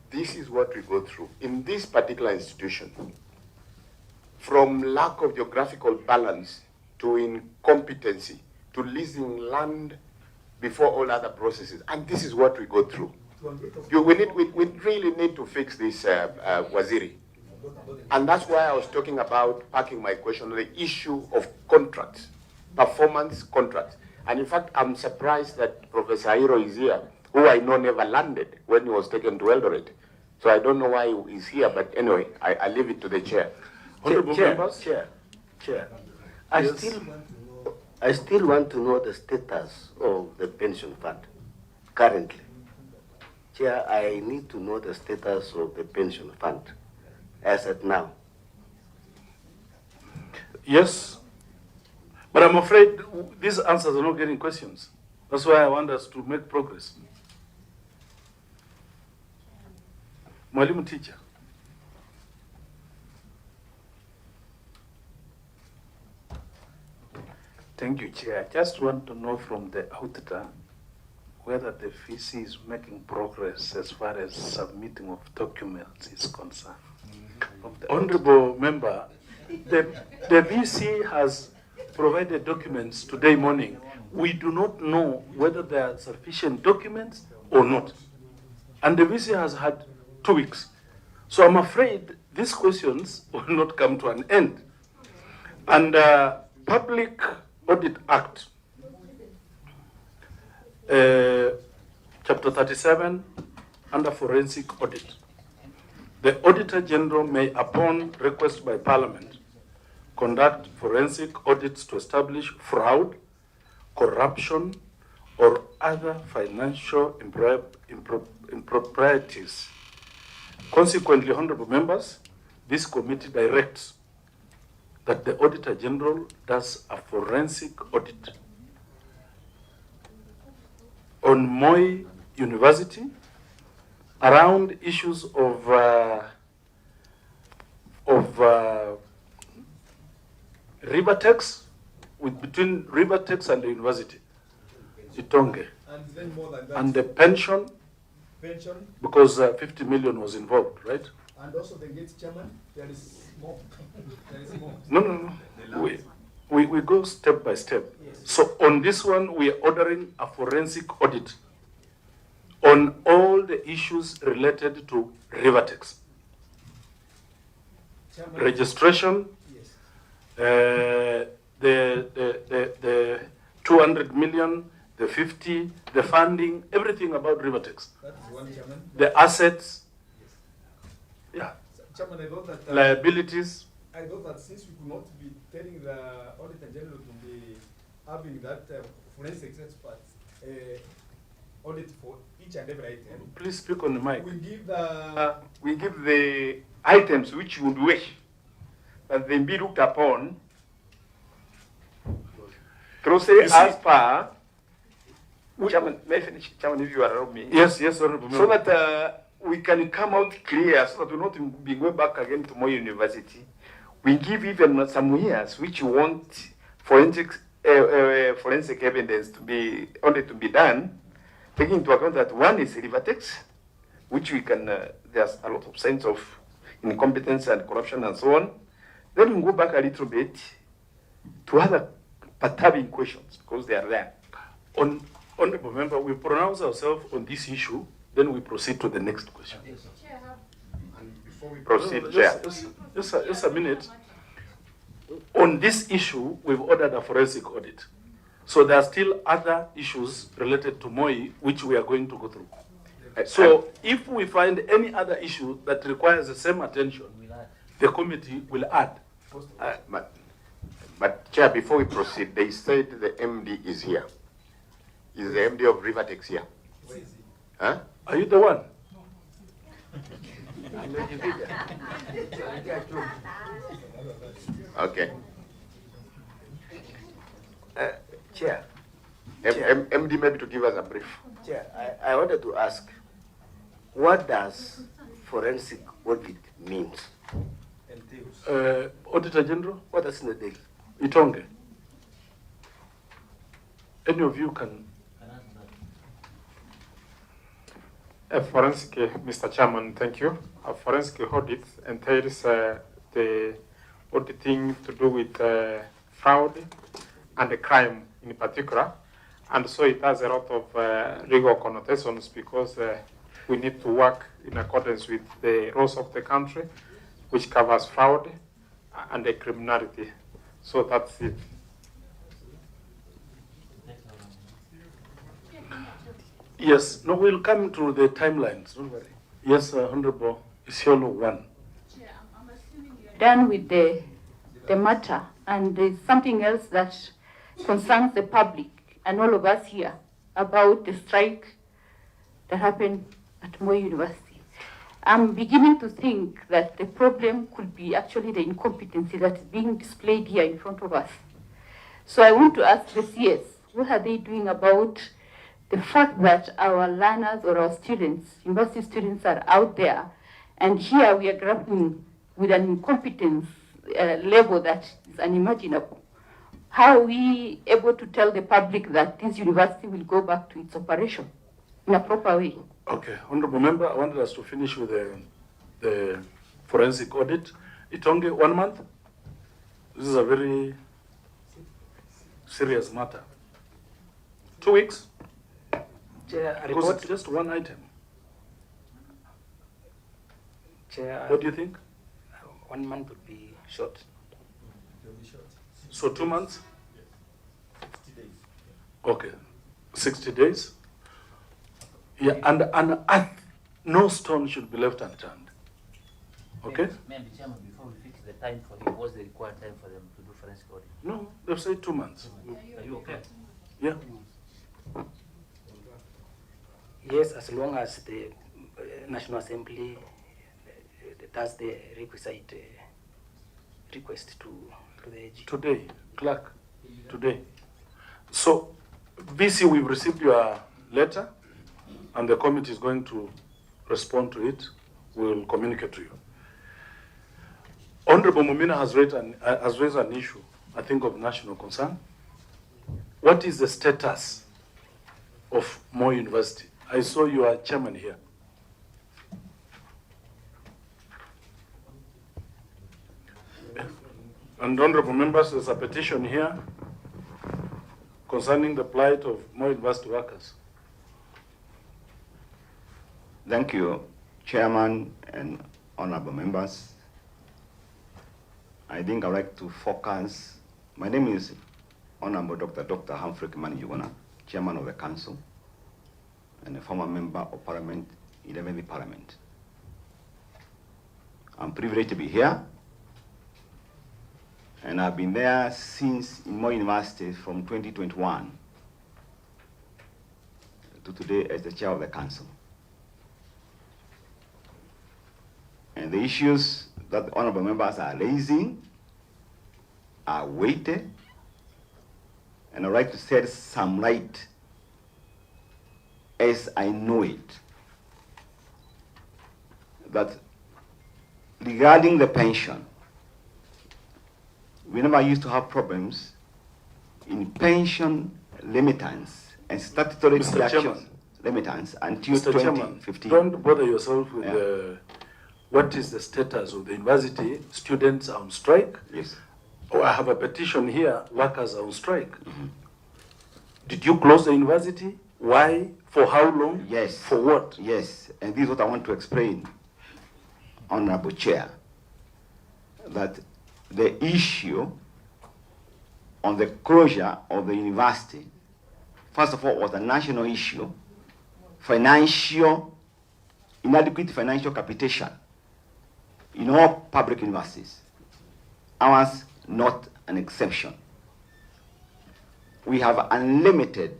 This is what we go through. In this particular institution, from lack of geographical balance to incompetency to leasing land before all other processes. And this is what we go through. We really need to fix this, Waziri. And that's why I was talking about parking my question on the issue of contracts, performance contracts. And in fact, I'm surprised that Professor Airo is here, who I know never landed when he was taken to Eldoret. So I don't know why he's here, but anyway, I leave it to the chair. Chair. I still want to know the status of the pension fund currently. Chair, I need to know the status of the pension fund as at now. Yes, but I'm afraid these answers are not getting questions. That's why I want us to make progress. Mwalimu teacher. Thank you, Chair. I just want to know from the auditor whether the VC is making progress as far as submitting of documents is concerned. Honorable member, the VC has provided documents today morning. We do not know whether there are sufficient documents or not. And the VC has had 2 weeks. So I'm afraid these questions will not come to an end. And Public Audit Act, Chapter 37, under forensic audit. The Auditor General may, upon request by Parliament, conduct forensic audits to establish fraud, corruption, or other financial improprieties. Consequently, honorable members, this committee directs that the Auditor General does a forensic audit on Moi University around issues of Rivertex, between Rivertex and the university, Itonge, and then more than that, and the pension, because 50 million was involved, right? And also the gate chairman, there is more. There is more. No. We go step by step. Yes. So on this one, we are ordering a forensic audit on all the issues related to Rivertex. Chairman, registration, yes. The 200 million, the 50, the funding, everything about Rivertex. That is one, Chairman. The assets, yes. Yeah. Chairman, I thought that liabilities. I thought that since we could not be telling the Auditor General to be having that forensic experts audit for each and every item. Please speak on the mic. We give the items which you would wish that they be looked upon closely as per. Chairman, may I finish? Chairman, if you allow me. Yes, Honorable So that we can come out clear, so that we not be going back again to Moi University. We give even some years which you want forensic evidence to be only to be done, taking into account that one is Rivertex, which we can there's a lot of sense of incompetence and corruption and so on. Then we go back a little bit to other perturbing questions because they are there. Honorable member, we pronounce ourselves on this issue, then we proceed to the next question. And before we proceed, Chair. Just a minute. On this issue, we've ordered a forensic audit. So there are still other issues related to Moi, which we are going to go through. So if we find any other issue that requires the same attention, the committee will add. But Chair, before we proceed, they said the MD is here. Is the MD of Rivertex here? Huh? Are you the one? Okay. Chair, MD maybe to give us a brief. Chair, I wanted to ask, what does forensic audit means? Auditor General? What does it entail? Itonge. Any of you can. A forensic, Mr. Chairman, thank you. A forensic audit entails the auditing to do with fraud and the crime in particular. And so it has a lot of legal connotations because we need to work in accordance with the laws of the country, which covers fraud and the criminality. So that's it. Yes, no, we'll come to the timelines, don't worry. Yes, Honorable Isiolo 1. Done with the matter, and there's something else that concerns the public and all of us here about the strike that happened at Moi University. I'm beginning to think that the problem could be actually the incompetency that is being displayed here in front of us. So I want to ask the CS, what are they doing about the fact that our learners or our students, university students, are out there, and here we are grappling with an incompetence level that is unimaginable. How are we able to tell the public that this university will go back to its operation in a proper way? Okay, Honorable Member, I wanted us to finish with the forensic audit. It's only 1 month. This is a very serious matter. 2 weeks? Chair, a Because report. it's just one item. Chair, What do you think? 1 month would be short. So 2 months? 60 days. Okay, 60 days. Yeah, and no stone should be left unturned. Okay? Maybe, Chairman, before we fix the time for him, what's the required time for them to do forensic audit? No, they've said 2 months. Are you okay? Yeah. Yes, as long as the National Assembly does the requisite request to the AG. Today, clerk, today. So, VC, we've received your letter, and the committee is going to respond to it. We'll communicate to you. Honorable Mumina has raised an issue, I think, of national concern. What is the status of Moi University? I saw you are chairman here. And honorable members, there's a petition here concerning the plight of Moi University workers. Thank you, Chairman and honorable members. I think I'd like to focus. My name is Honorable Dr. Humphrey Kimani Juguna, Chairman of the Council and a former member of Parliament, 11th Parliament. I'm privileged to be here, and I've been there since in Moi University from 2021 to today as the chair of the council. And the issues that the honorable members are raising are weighted, and I'd like to shed some light as I know it, that regarding the pension, we never used to have problems in pension remittance and statutory Mr. deductions Chairman. remittance until Mr. Chairman, 2015. don't bother yourself with what is the status of the university. Students are on strike. Yes. Oh, I have a petition here, workers are on strike. Mm-hmm. Did you close the university? Why? For how long? Yes. For what? Yes, and this is what I want to explain, Honorable Chair, that the issue on the closure of the university, first of all, was a national issue, inadequate financial capitation in all public universities. Ours, not an exception. We have unlimited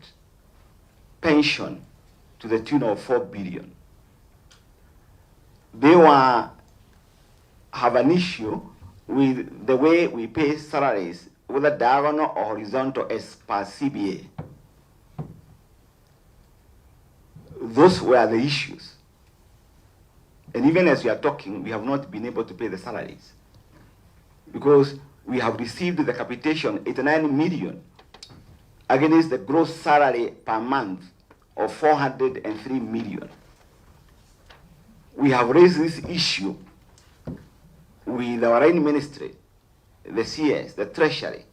pension to the tune of 4 billion. They have an issue with the way we pay salaries, whether diagonal or horizontal as per CBA. those were the issues. And even as we are talking, we have not been able to pay the salaries because we have received the capitation 89 million against the gross salary per month of 403 million. We have raised this issue with our own ministry, the CS, the treasury,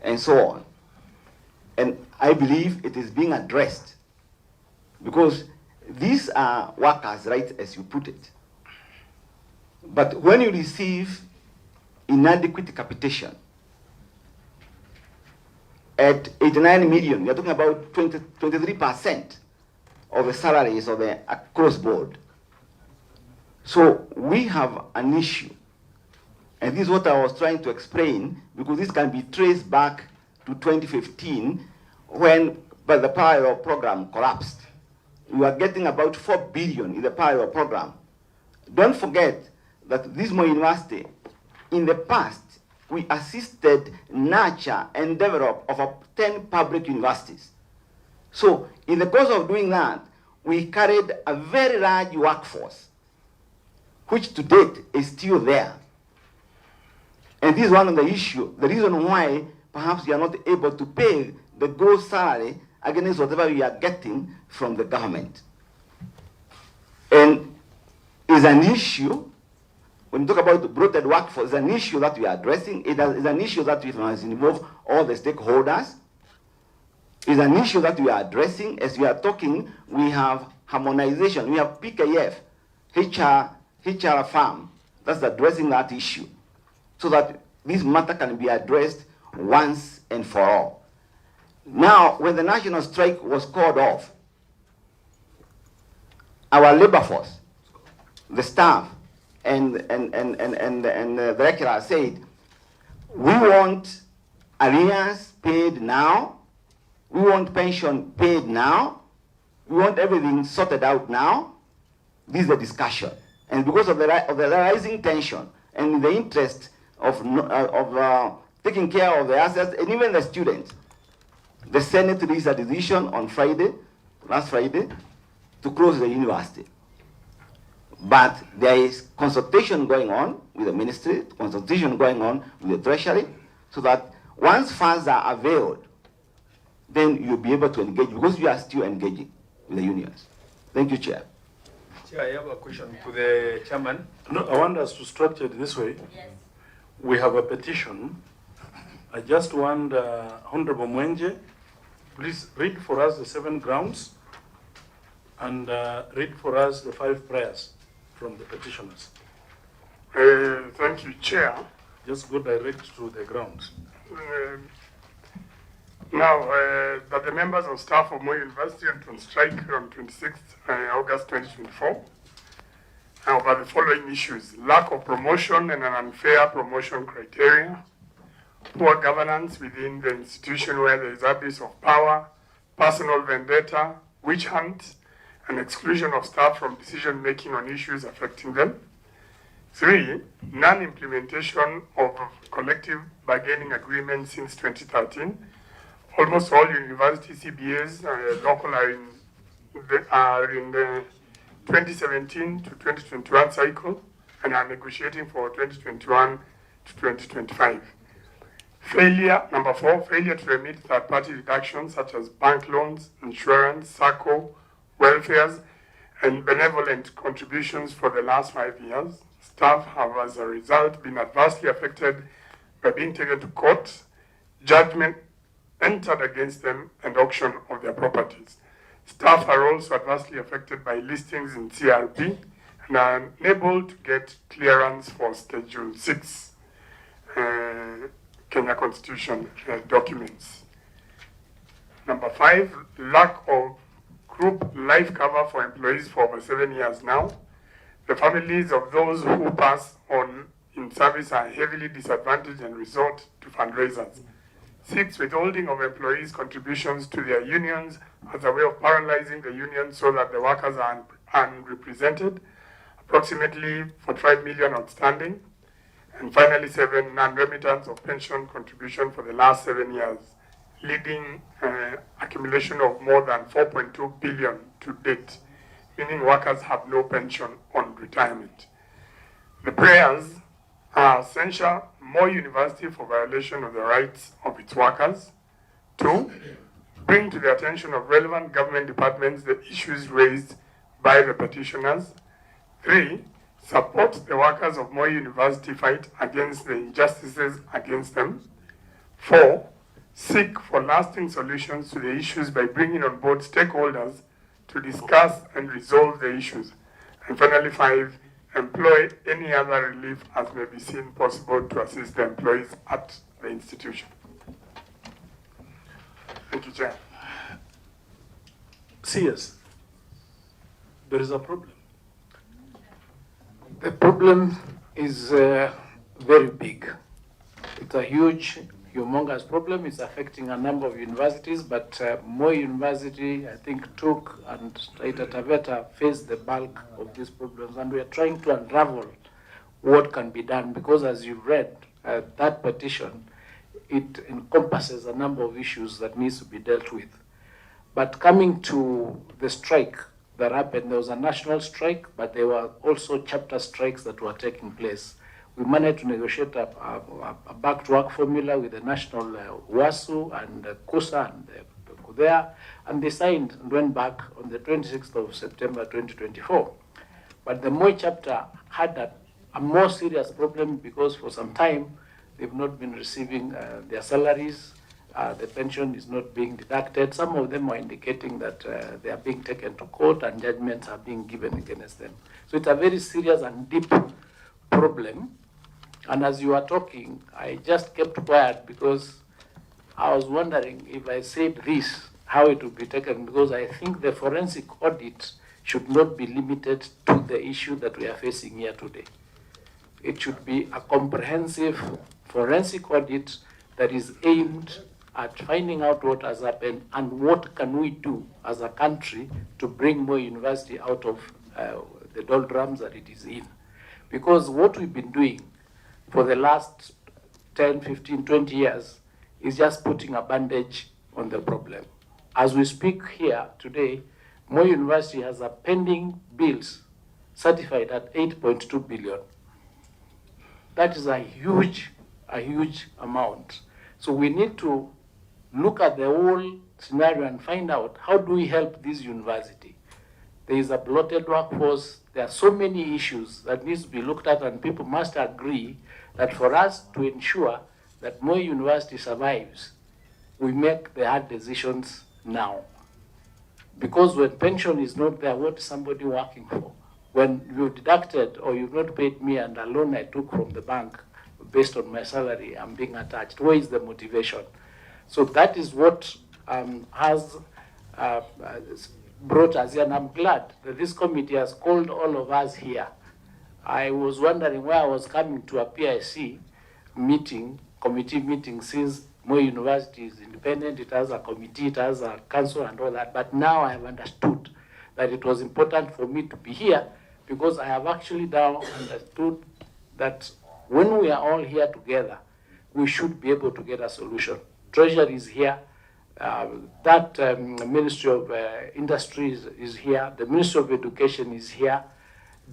and so on. And I believe it is being addressed because these are workers' rights, as you put it. But when you receive inadequate capitation at 89 million, you're talking about 23% of the salaries of the across board. So we have an issue. And this is what I was trying to explain, because this can be traced back to 2015 when the Power program collapsed. We were getting about 4 billion in the Power program. Don't forget that this Moi University, in the past, we assisted, nurture, and develop over 10 public universities. So in the course of doing that, we carried a very large workforce, which to date is still there. And this is one of the issues, the reason why perhaps you are not able to pay the gross salary against whatever you are getting from the government. And it's an issue, when you talk about the bloated workforce, it's an issue that we are addressing. It is an issue that we must involve all the stakeholders. It's an issue that we are addressing. As we are talking, we have harmonization. We have PKF, HR firm, that's addressing that issue, so that this matter can be addressed once and for all. Now, when the national strike was called off, our labor force, the staff, and the lecturer said, we want arrears paid now, we want pension paid now, we want everything sorted out now. This is the discussion. And because of the rising tension and the interest of taking care of the assets and even the students, the Senate released a decision on last Friday, to close the university. But there is consultation going on with the ministry, consultation going on with the treasury, so that once funds are availed, then you'll be able to engage, because you are still engaging with the unions. Thank you, Chair. Chair, I have a question to the chairman. No, I want us to structure it this way. Yes. We have a petition. I just want Honorable Mwenje, please read for us the 7 grounds and read for us the 5 prayers from the petitioners. Thank you, Chair. Just go direct to the grounds. Now, that the members of staff of Moi University went on strike on 26th August 2024 over the following issues: lack of promotion and an unfair promotion criteria, poor governance within the institution where there is abuse of power, personal vendetta, witch hunt, and exclusion of staff from decision-making on issues affecting them. 3, non-implementation of collective bargaining agreements since 2013. Almost all university CBAs local are in the 2017 to 2021 cycle and are negotiating for 2021 to 2025. Number 4, failure to remit third-party deductions such as bank loans, insurance, SACCO, welfares, and benevolent contributions for the last 5 years. Staff have, as a result, been adversely affected by being taken to court, judgment entered against them, and auction of their properties. Staff are also adversely affected by listings in CRB and are unable to get clearance for Schedule 6 Kenya Constitution documents. Number 5, lack of group life cover for employees for over 7 years now. The families of those who pass on in service are heavily disadvantaged and resort to fundraisers. 6, withholding of employees' contributions to their unions as a way of paralyzing the union so that the workers are unrepresented, approximately 45 million outstanding. And finally, 7, non-remittance of pension contribution for the last 7 years, leading accumulation of more than 4.2 billion to date, meaning workers have no pension on retirement. The prayers are essential: more university for violation of the rights of its workers. 2, bring to the attention of relevant government departments the issues raised by the petitioners. 3, support the workers of Moi University fight against the injustices against them. 4, seek for lasting solutions to the issues by bringing on board stakeholders to discuss and resolve the issues. And finally, 5, employ any other relief as may be seen possible to assist the employees at the institution. Thank you, Chair. CS, there is a problem. The problem is very big. It's a huge, humongous problem. It's affecting a number of universities, but Moi University, I think, took, and Taita Taveta faced the bulk of these problems, and we are trying to unravel what can be done, because as you read, that petition, it encompasses a number of issues that needs to be dealt with. But coming to the strike that happened, there was a national strike, but there were also chapter strikes that were taking place. We managed to negotiate a back-to-work formula with the national WASU and KUSA and KUDEA, and they signed and went back on the 26th of September 2024. But the Moi chapter had a more serious problem, because for some time they've not been receiving their salaries. The pension is not being deducted. Some of them are indicating that they are being taken to court and judgments are being given against them. So it's a very serious and deep problem. And as you are talking, I just kept quiet because I was wondering if I said this, how it would be taken, because I think the forensic audit should not be limited to the issue that we are facing here today. It should be a comprehensive forensic audit that is aimed at finding out what has happened and what can we do as a country to bring Moi University out of the doldrums that it is in. Because what we've been doing for the last 10, 15, 20 years is just putting a bandage on the problem. As we speak here today, Moi University has a pending bills certified at 8.2 billion. That is a huge amount. So we need to look at the whole scenario and find out how do we help this university. There is a bloated workforce. There are so many issues that needs to be looked at, and people must agree that for us to ensure that Moi University survives, we make the hard decisions now. Because when pension is not there, what is somebody working for? When you've deducted or you've not paid me and a loan I took from the bank based on my salary, I'm being attached. Where is the motivation? So that is what has brought us here, and I'm glad that this committee has called all of us here. I was wondering where I was coming to a PIC meeting, committee meeting, since Moi University is independent, it has a committee, it has a council and all that, but now I have understood that it was important for me to be here, because I have actually now understood that when we are all here together, we should be able to get a solution. Treasury is here, Ministry of Industry is here, the Ministry of Education is here,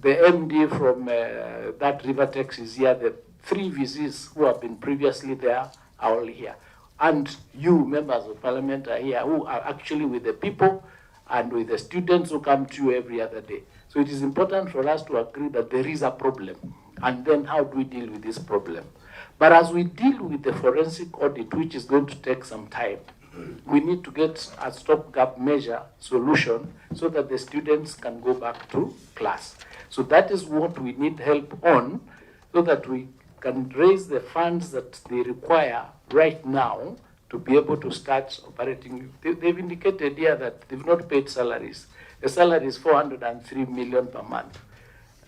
the MD from that Rivertex is here, the 3 VCs who have been previously there are all here. And you, members of parliament, are here, who are actually with the people and with the students who come to you every other day. So it is important for us to agree that there is a problem, and then how do we deal with this problem? But as we deal with the forensic audit, which is going to take some time, we need to get a stopgap measure solution so that the students can go back to class. So that is what we need help on, so that we can raise the funds that they require right now to be able to start operating. They've indicated here that they've not paid salaries. The salary is 403 million per month.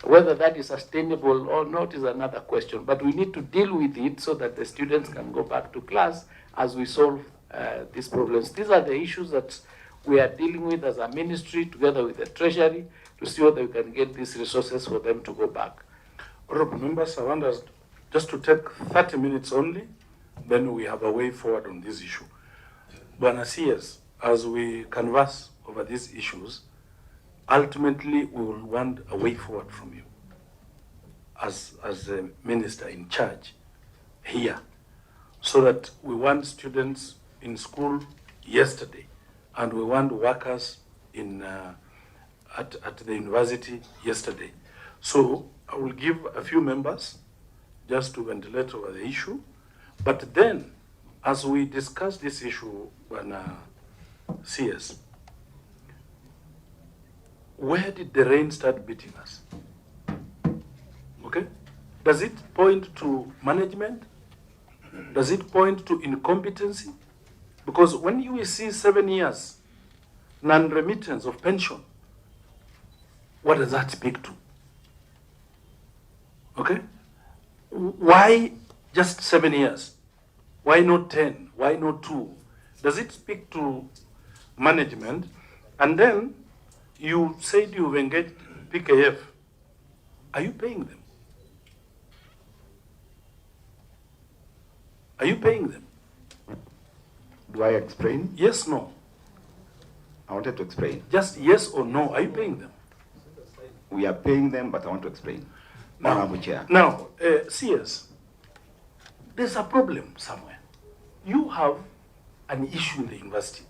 Whether that is sustainable or not is another question, but we need to deal with it so that the students can go back to class as we solve these problems. These are the issues that we are dealing with as a ministry, together with the Treasury, to see whether we can get these resources for them to go back. Honorable members, I want us just to take 30 minutes only, then we have a way forward on this issue. Bwana CS, as we converse over these issues, ultimately we will want a way forward from you as the minister in charge here, so that we want students in school yesterday, and we want workers in at the university yesterday. So I will give a few members just to ventilate over the issue, but then as we discuss this issue on CS, where did the rain start beating us? Okay? Does it point to management? Does it point to incompetency? Because when you see 7 years non-remittance of pension, what does that speak to? Okay? Why just 7 years? Why not 10? Why not 2? Does it speak to management? And then you said you've engaged PKF. Are you paying them? Are you paying them? Do I explain? Yes, no. I wanted to explain. Just yes or no. Are you paying them? We are paying them, but I want to explain. Honorable Chair. Now, CS, there's a problem somewhere. You have an issue in the university.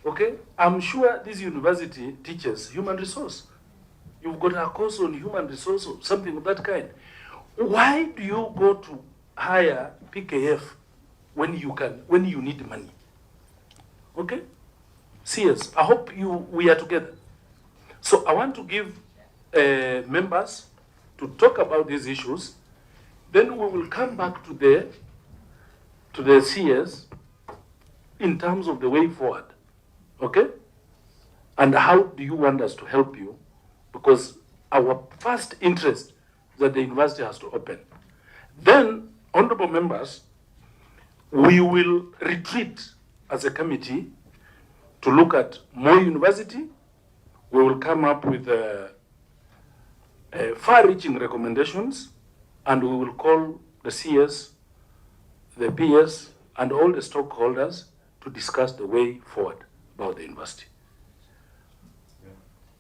Okay? I'm sure this university teaches human resource. You've got a course on human resource or something of that kind. Why do you go to hire PKF when you need money? Okay? CS, I hope we are together. So I want to give members to talk about these issues. Then we will come back to the CS in terms of the way forward. Okay? And how do you want us to help you? Because our first interest is that the university has to open. Then, honorable members, we will retreat as a committee to look at more university. We will come up with far-reaching recommendations, and we will call the CS, the PS, and all the stakeholders to discuss the way forward about the university.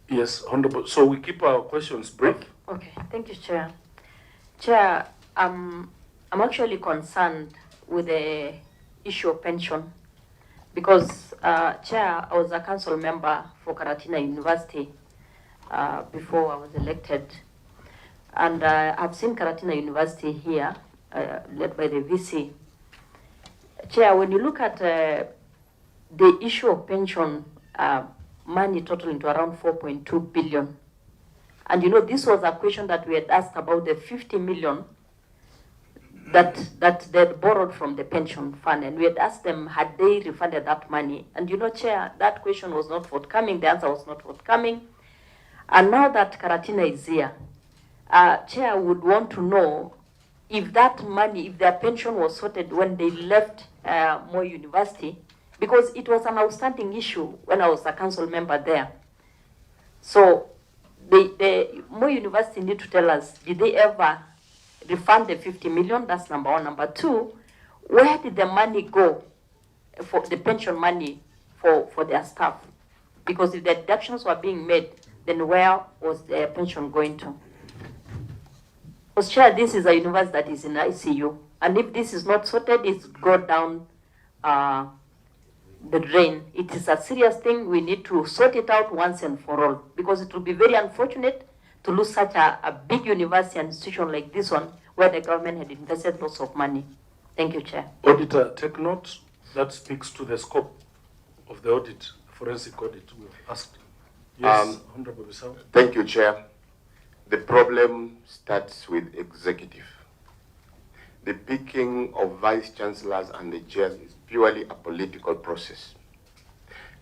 Yes, honorable. So we keep our questions brief. Okay, thank you, Chair. Chair, I'm actually concerned with the issue of pension because, Chair, I was a council member for Karatina University before I was elected. And I've seen Karatina University here, led by the VC. Chair, when you look at the issue of pension, money totaling to around 4.2 billion. And you know, this was a question that we had asked about the 50 million that they had borrowed from the pension fund. And we had asked them, had they refunded that money? And you know, Chair, that question was not forthcoming. The answer was not forthcoming. And now that Karatina is here, Chair would want to know if that money, if their pension was sorted when they left Moi University, because it was an outstanding issue when I was a council member there. So the Moi University need to tell us, did they ever refund the 50 million? That's number one. Number two, where did the money go for the pension money for their staff? Because if the deductions were being made, then where was their pension going to? Because, Chair, this is a university that is in ICU. And if this is not sorted, it's gone down the drain. It is a serious thing. We need to sort it out once and for all, because it will be very unfortunate to lose such a big university and institution like this one, where the government had invested lots of money. Thank you, Chair. Auditor, take note. That speaks to the scope of the audit, forensic audit we've asked. Yes, Honorable Bissau. Thank you, Chair. The problem starts with executive. The picking of vice chancellors and the chairs is purely a political process.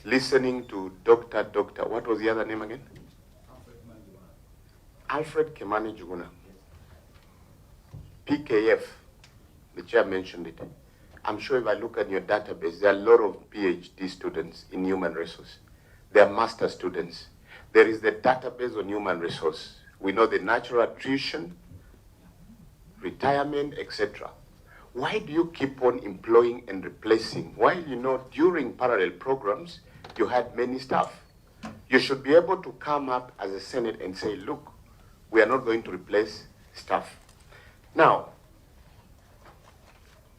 Listening to what was the other name again? Alfred Kimani Juguna. PKF, the chair mentioned it. I'm sure if I look at your database, there are a lot of PhD students in human resource. There are master students. There is the database on human resource. We know the natural attrition, retirement, etc. why do you keep on employing and replacing? While you know during parallel programs, you had many staff. You should be able to come up as a Senate and say, look, we are not going to replace staff. Now,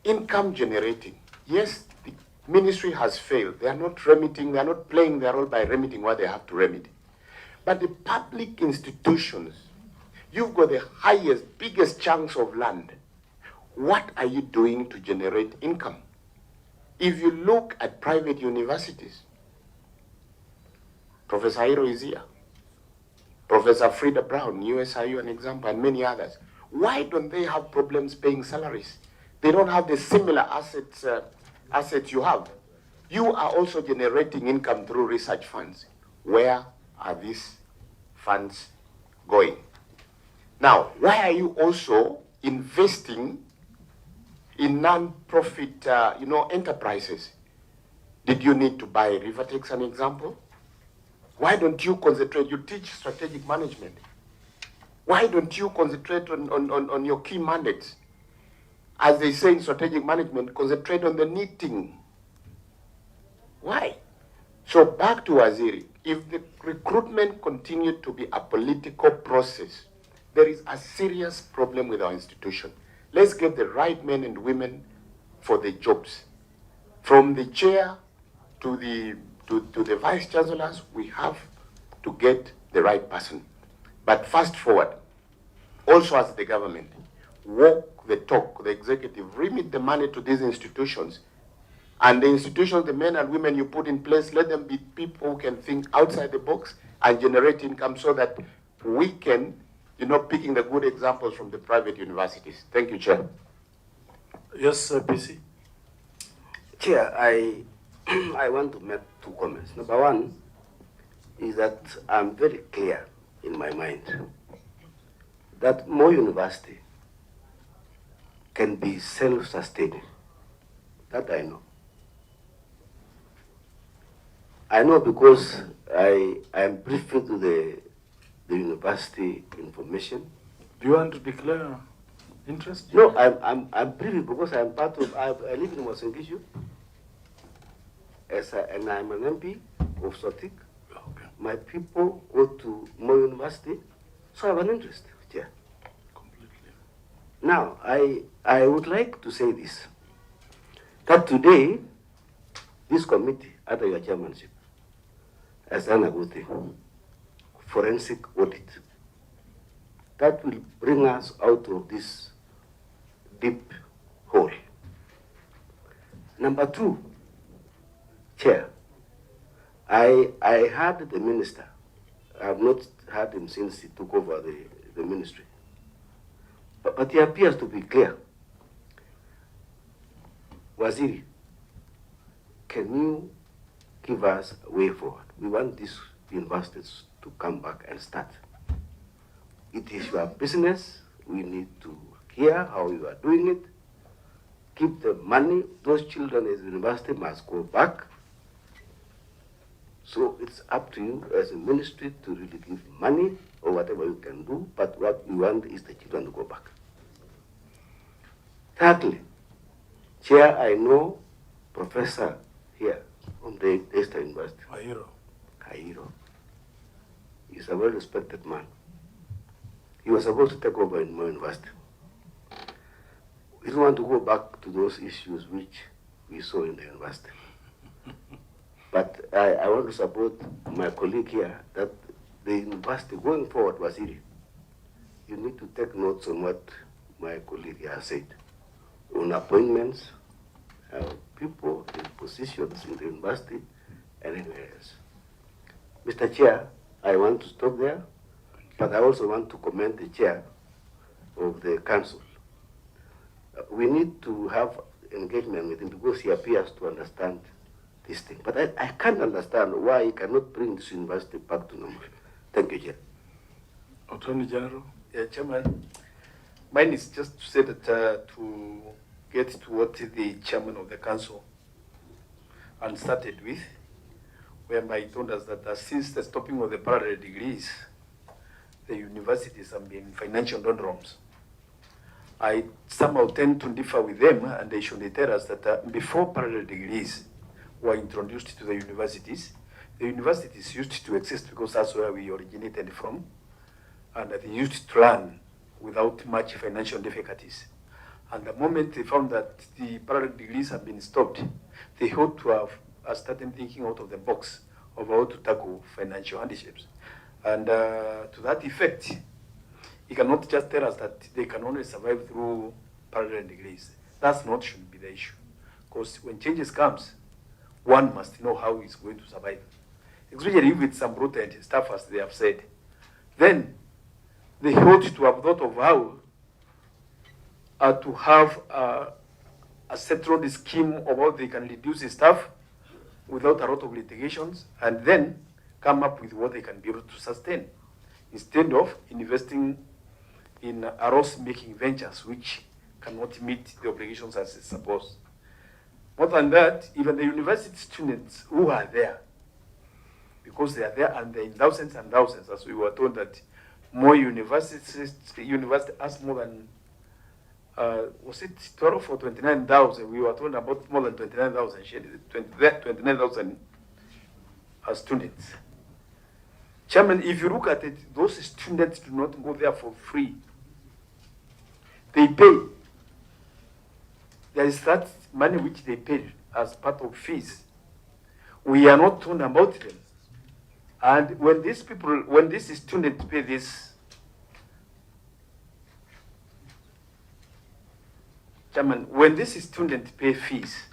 income generating. Yes, the ministry has failed. They are not remitting, they are not playing their role by remitting what they have to remit. But the public institutions, you've got the highest, biggest chunks of land. What are you doing to generate income? If you look at private universities, Professor Hiro is here. Professor Frida Brown, USIU, an example, and many others. Why don't they have problems paying salaries? They don't have the similar assets you have. You are also generating income through research funds. Where are these funds going? Now, why are you also investing in non-profit, enterprises? Did you need to buy Rivertex, an example? Why don't you concentrate? You teach strategic management. Why don't you concentrate on your key mandates? As they say in strategic management, concentrate on the knitting. Why? So back to Waziri. If the recruitment continued to be a political process, there is a serious problem with our institution. Let's get the right men and women for the jobs. From the chair to the vice chancellors, we have to get the right person. But fast forward, also as the government, walk the talk, the executive, remit the money to these institutions. And the institutions, the men and women you put in place, let them be people who can think outside the box and generate income so that we can, picking the good examples from the private universities. Thank you, Chair. Yes, PC. Chair, I want to make two comments. Number one is that I'm very clear in my mind that Moi University can be self-sustaining. That I know. I know because I am briefing to the university information. Do you want to declare interest? No, I'm briefing because I'm part of, I live in Wasengishu, and I'm an MP of Sotik. Okay. My people go to Moi University, so I have an interest. Yeah. Completely. Now, I would like to say this, that today, this committee, under your chairmanship, has done a good thing. Forensic audit. That will bring us out of this deep hole. Number two, Chair, I heard the minister. I have not heard him since he took over the ministry. But he appears to be clear. Waziri, can you give us a way forward? We want these universities to come back and start. It is your business. We need to hear how you are doing it. Keep the money. Those children at the university must go back. So it's up to you as a ministry to really give money or whatever you can do, but what we want is the children to go back. Thirdly, Chair, I know Professor here from the Eastern University. Cairo. He's a well-respected man. He was supposed to take over in Moi University. We don't want to go back to those issues which we saw in the university. But I want to support my colleague here that the university going forward, Waziri, you need to take notes on what my colleague here said on appointments, people in positions in the university and anywhere else. Mr. Chair, I want to stop there, but I also want to commend the chair of the council. We need to have engagement with him because he appears to understand this thing. But I can't understand why he cannot bring this university back to normal. Thank you, Chair. Attorney General. Yeah, Chairman. Mine is just to say that to get to what the chairman of the council and started with, whereby he told us that since the stopping of the parallel degrees, the universities have been financial doldrums. I somehow tend to differ with them, and they should tell us that before parallel degrees were introduced to the universities used to exist because that's where we originated from, and they used to run without much financial difficulties. And the moment they found that the parallel degrees have been stopped, they ought to have started thinking out of the box of how to tackle financial hardships. And to that effect, you cannot just tell us that they can only survive through parallel degrees. That's not should be the issue. Because when changes comes, one must know how he's going to survive. Especially if it's some rooted stuff, as they have said. Then they ought to have thought of how to have a settled scheme of how they can reduce the staff without a lot of litigations, and then come up with what they can be able to sustain, instead of investing in loss-making ventures which cannot meet the obligations as it's supposed. More than that, even the university students who are there, because they are there and they're in thousands and thousands, as we were told that more university has more than was it 12 or 29,000? We were talking about more than 29,000, 29,000 students. Chairman, if you look at it, those students do not go there for free. They pay. There is that money which they pay as part of fees. We are not talking about them. And when these students pay this, Chairman, when these students pay fees,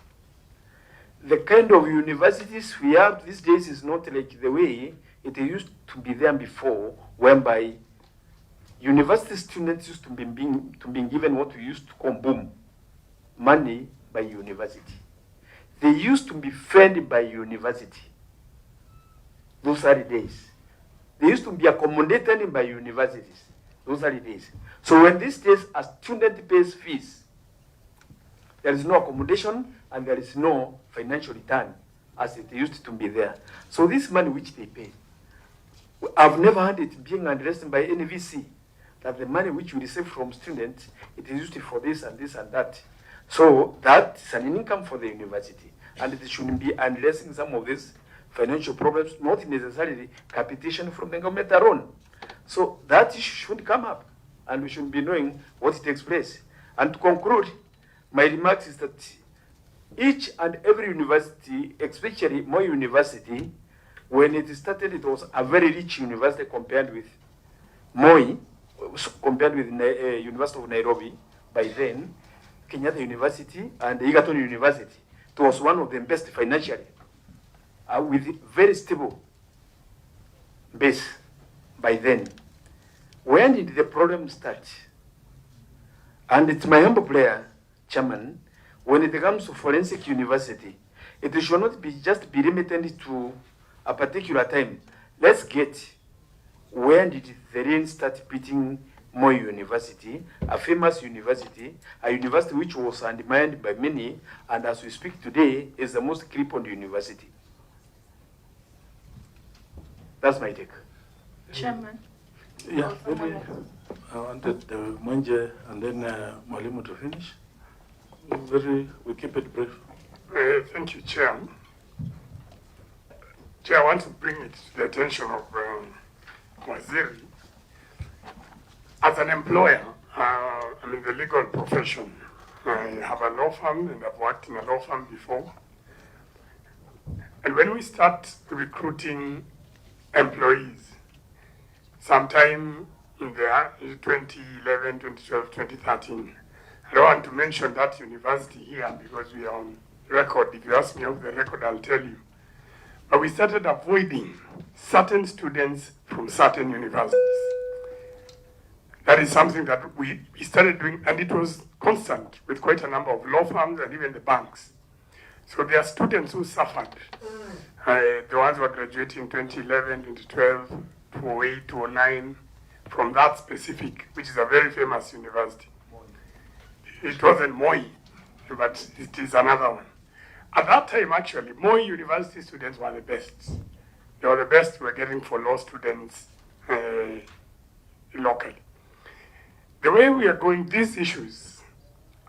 the kind of universities we have these days is not like the way it used to be there before, whereby university students used to be given what we used to call boom, money by university. They used to be fed by university. Those are the days. They used to be accommodated by universities. Those are the days. So when these days a student pays fees, there is no accommodation and there is no financial return as it used to be there. So this money which they pay, I've never had it being addressed by any VC, that the money which you receive from students, it is used for this and this and that. So that's an income for the university. And it should be addressing some of these financial problems, not necessarily capitation from the government alone. So that issue should come up, and we should be knowing what takes place. And to conclude, my remarks is that each and every university, especially Moi University, when it started, it was a very rich university compared with Moi, compared with University of Nairobi. By then, Kenyatta University and Egerton University, it was one of the best financially, with very stable base by then. When did the problem start? And it's my humble prayer, Chairman, when it comes to forensic university, it should not be just be limited to a particular time. Let's get, when did the rain start beating Moi University, a famous university, a university which was undermined by many, and as we speak today, is the most crippled university. That's my take. Chairman. Yeah, maybe I wanted Mwanje and then Mwalimu to finish. We keep it brief. Thank you, Chair. Chair, I want to bring it to the attention of Waziri. As an employer, I'm in the legal profession. I have a law firm and I've worked in a law firm before. And when we start recruiting employees, sometime in the 2011, 2012, 2013, I don't want to mention that university here because we are on record. If you ask me off the record, I'll tell you. But we started avoiding certain students from certain universities. That is something that we started doing, and it was constant with quite a number of law firms and even the banks. So there are students who suffered. The ones who were graduating in 2011, 2012, 2008, 2009, from that specific, which is a very famous university. It wasn't Moi, but it is another one. At that time, actually, Moi University students were the best. They were the best we were getting for law students locally. the way we are going, these issues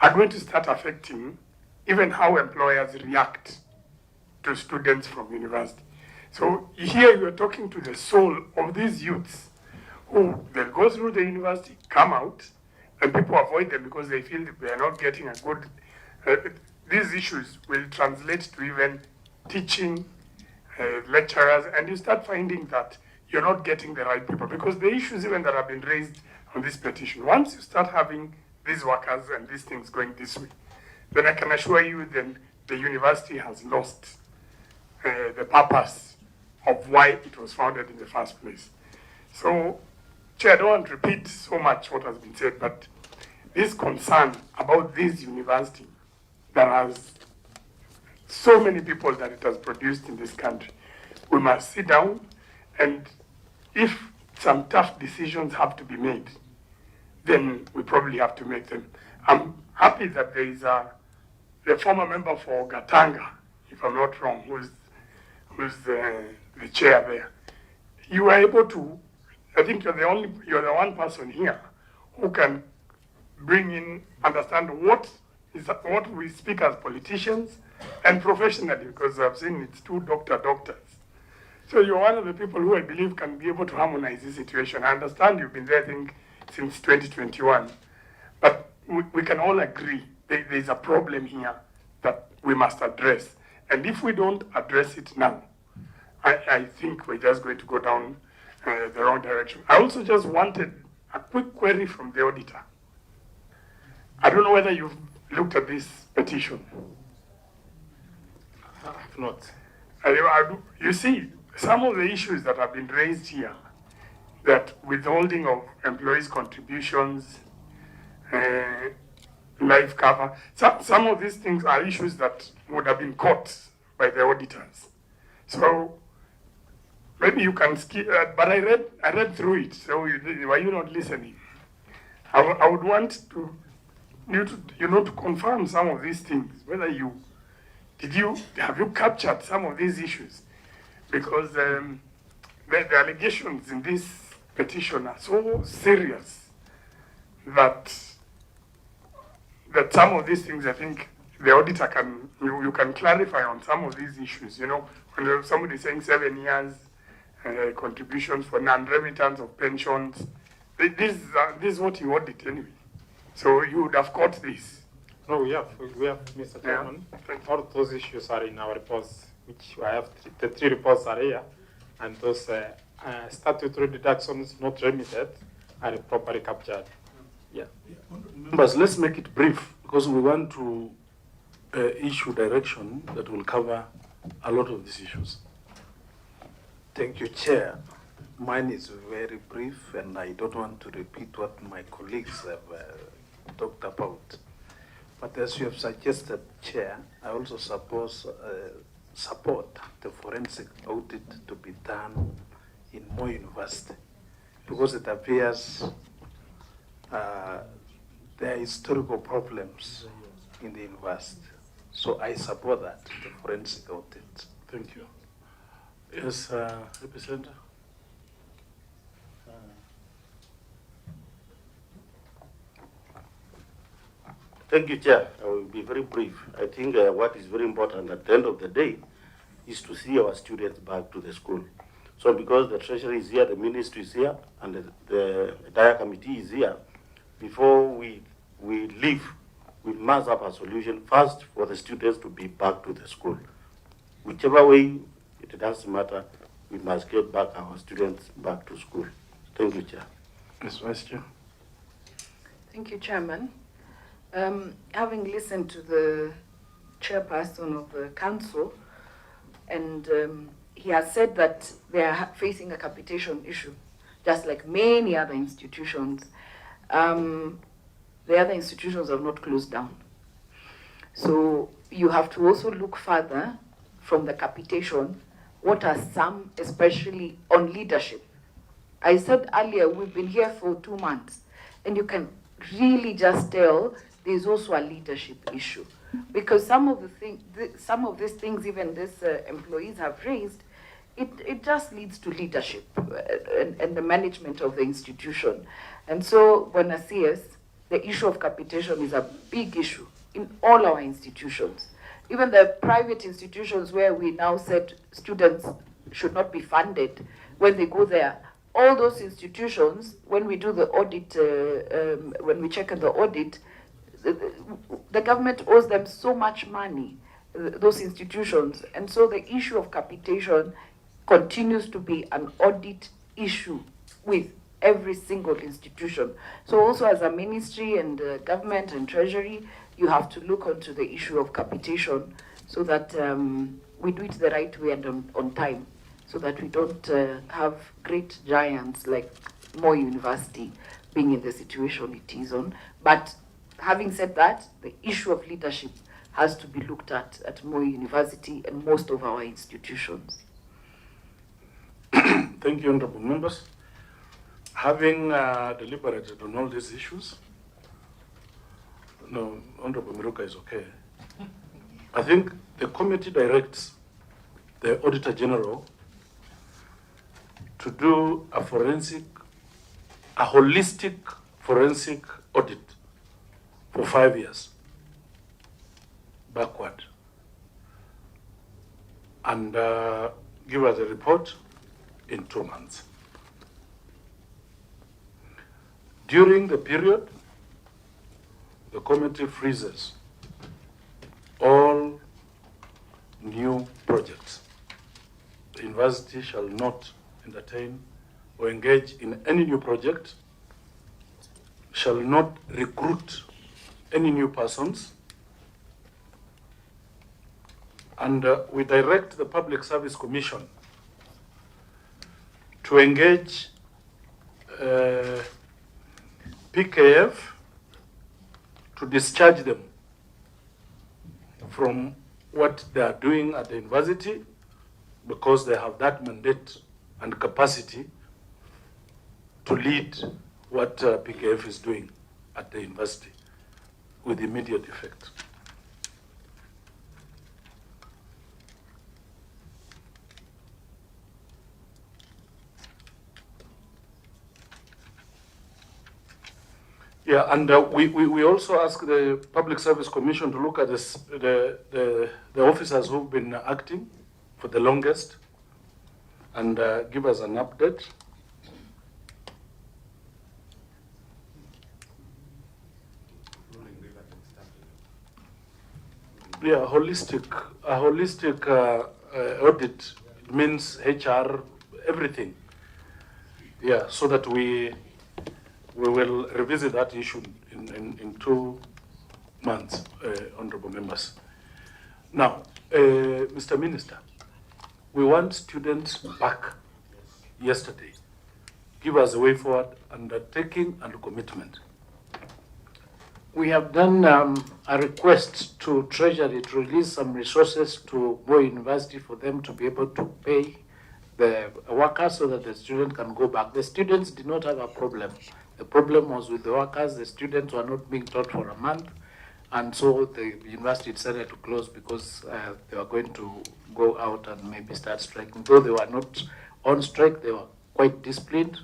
are going to start affecting even how employers react to students from university. So here you are talking to the soul of these youths who they'll go through the university, come out, and people avoid them because they feel that they are not getting a good, these issues will translate to even teaching lecturers, and you start finding that you're not getting the right people because the issues even that have been raised on this petition, once you start having these workers and these things going this way, then I can assure you then the university has lost the purpose of why it was founded in the first place. So, Chair, I don't want to repeat so much what has been said, but this concern about this university that has so many people that it has produced in this country, we must sit down, and if some tough decisions have to be made, then we probably have to make them. I'm happy that there is the former member for Gatanga, if I'm not wrong, who's the chair there. You were able to, I think you're the one person here who can bring in, understand what we speak as politicians and professionally, because I've seen it's two doctors. So you're one of the people who I believe can be able to harmonize this situation. I understand you've been there, I think, since 2021, but we can all agree there's a problem here that we must address. And if we don't address it now, I think we're just going to go down the wrong direction. I also just wanted a quick query from the auditor. I don't know whether you've looked at this petition. I have not. You see, some of the issues that have been raised here, that withholding of employees' contributions, life cover, some of these things are issues that would have been caught by the auditors. So maybe you can skip, but I read through it, so were you not listening? I would want you to confirm some of these things, whether have you captured some of these issues? Because the allegations in this petition are so serious that some of these things, I think the auditor you can clarify on some of these issues. You know, when somebody is saying 7 years contributions for non-remittance of pensions, this is what you audit anyway. So you would have caught this. No, we have, Mr. Chairman. Yeah. All those issues are in our reports, which I have. The 3 reports are here, and those statutory deductions not remitted are properly captured. Yeah. Members, let's make it brief because we want to issue direction that will cover a lot of these issues. Thank you, Chair. Mine is very brief, and I don't want to repeat what my colleagues have talked about. But as you have suggested, Chair, I also support the forensic audit to be done in Moi University, because it appears there are historical problems in the university. So I support that, the forensic audit. Thank you. Yes, Representative. Thank you, Chair. I will be very brief. I think what is very important at the end of the day is to see our students back to the school. So because the Treasury is here, the Ministry is here, and the entire committee is here, before we leave, we must have a solution first for the students to be back to the school. Whichever way it doesn't matter, we must get back our students back to school. Thank you, Chair. Ms. Vice Chair. Thank you, Chairman. Having listened to the chairperson of the council, and he has said that they are facing a capitation issue, just like many other institutions. The other institutions have not closed down. So you have to also look further from the capitation. What are some, especially on leadership? I said earlier, we've been here for 2 months, and you can really just tell there's also a leadership issue, because some of these things even these employees have raised, it just leads to leadership and the management of the institution. And so when I see us, the issue of capitation is a big issue in all our institutions. Even the private institutions where we now said students should not be funded when they go there, all those institutions, when we do the audit, when we check in the audit, the government owes them so much money, those institutions. And so the issue of capitation continues to be an audit issue with every single institution. So also as a ministry and government and treasury, you have to look onto the issue of capitation so that we do it the right way and on time, so that we don't have great giants like Moi University being in the situation it is on. But having said that, the issue of leadership has to be looked at Moi University and most of our institutions. Thank you, honorable members. Having deliberated on all these issues, no, Honorable Miruka is okay. I think the committee directs the Auditor General to do a holistic forensic audit for 5 years backward, and give us a report in 2 months. During the period, the committee freezes all new projects. The university shall not entertain or engage in any new project, shall not recruit any new persons, and we direct the Public Service Commission to engage PKF to discharge them from what they are doing at the university, because they have that mandate and capacity to lead what PKF is doing at the university with immediate effect. Yeah, and we also ask the Public Service Commission to look at this, the officers who've been acting for the longest and give us an update. Yeah, a holistic audit means HR, everything. Yeah, so that we will revisit that issue in 2 months, honorable members. Now, Mr. Minister, we want students back yesterday. Give us a way forward, undertaking and commitment. We have done a request to Treasury to release some resources to Moi University for them to be able to pay the workers so that the student can go back. The students did not have a problem. The problem was with the workers. The students were not being taught for a month, and so the university decided to close because they were going to go out and maybe start striking. Though they were not on strike, they were quite disciplined.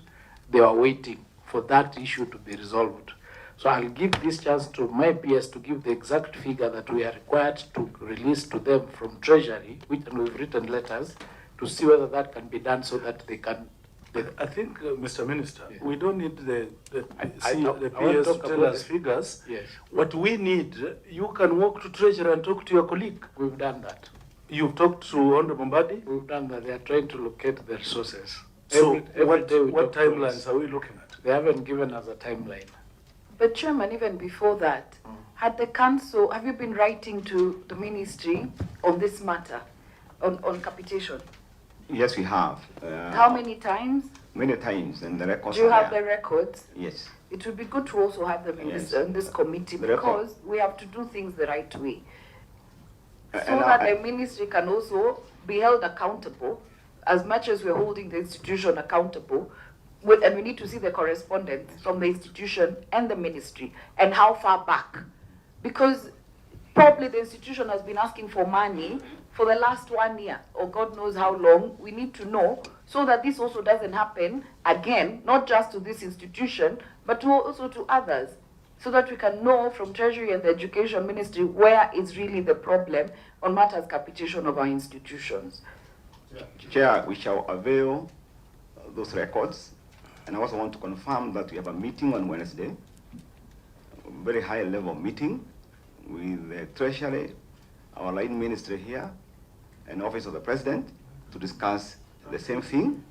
They were waiting for that issue to be resolved. So I'll give this chance to my PS to give the exact figure that we are required to release to them from Treasury, and we've written letters to see whether that can be done so that they can. I think, Mr. Minister, we don't need the PS to tell us figures. Yes. What we need, you can walk to Treasury and talk to your colleague. We've done that. You've talked to Honorable Mbadi? We've done that. They are trying to locate the resources. So every day what timelines are we looking at? They haven't given us a timeline. But Chairman, even before that, had the council, have you been writing to the ministry on this matter, on capitation? Yes, we have. How many times? Many times, and the records. Do you have there. the records? Yes. It would be good to also have them in this committee, The because we have to do things the right way, so and that the ministry can also be held accountable as much as we're holding the institution accountable. And we need to see the correspondence from the institution and the ministry and how far back, because probably the institution has been asking for money for the last 1 year, or God knows how long. We need to know so that this also doesn't happen again, not just to this institution, but also to others, so that we can know from Treasury and the Education Ministry where is really the problem on matters capitation of our institutions. Chair, we shall avail those records. And I also want to confirm that we have a meeting on Wednesday, a very high level meeting with the Treasury, our line ministry here, and Office of the President to discuss the same thing.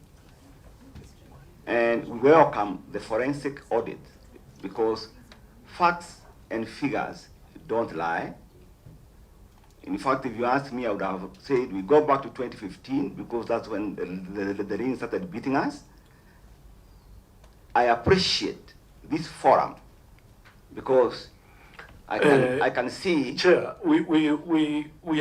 And we welcome the forensic audit because facts and figures don't lie. In fact, if you asked me, I would have said we go back to 2015 because that's when the rain started beating us. I appreciate this forum because I can see. Chair, we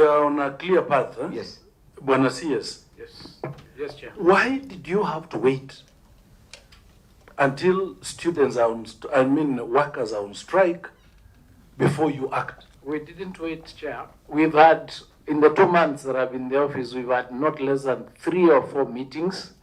are on a clear path. Huh? Yes. Bwana CS. Yes. Yes, Chair. Why did you have to wait until students are on, workers are on strike before you act? We didn't wait, Chair. We've had, in the 2 months that I've been in the office, we've had not less than 3 or 4 meetings.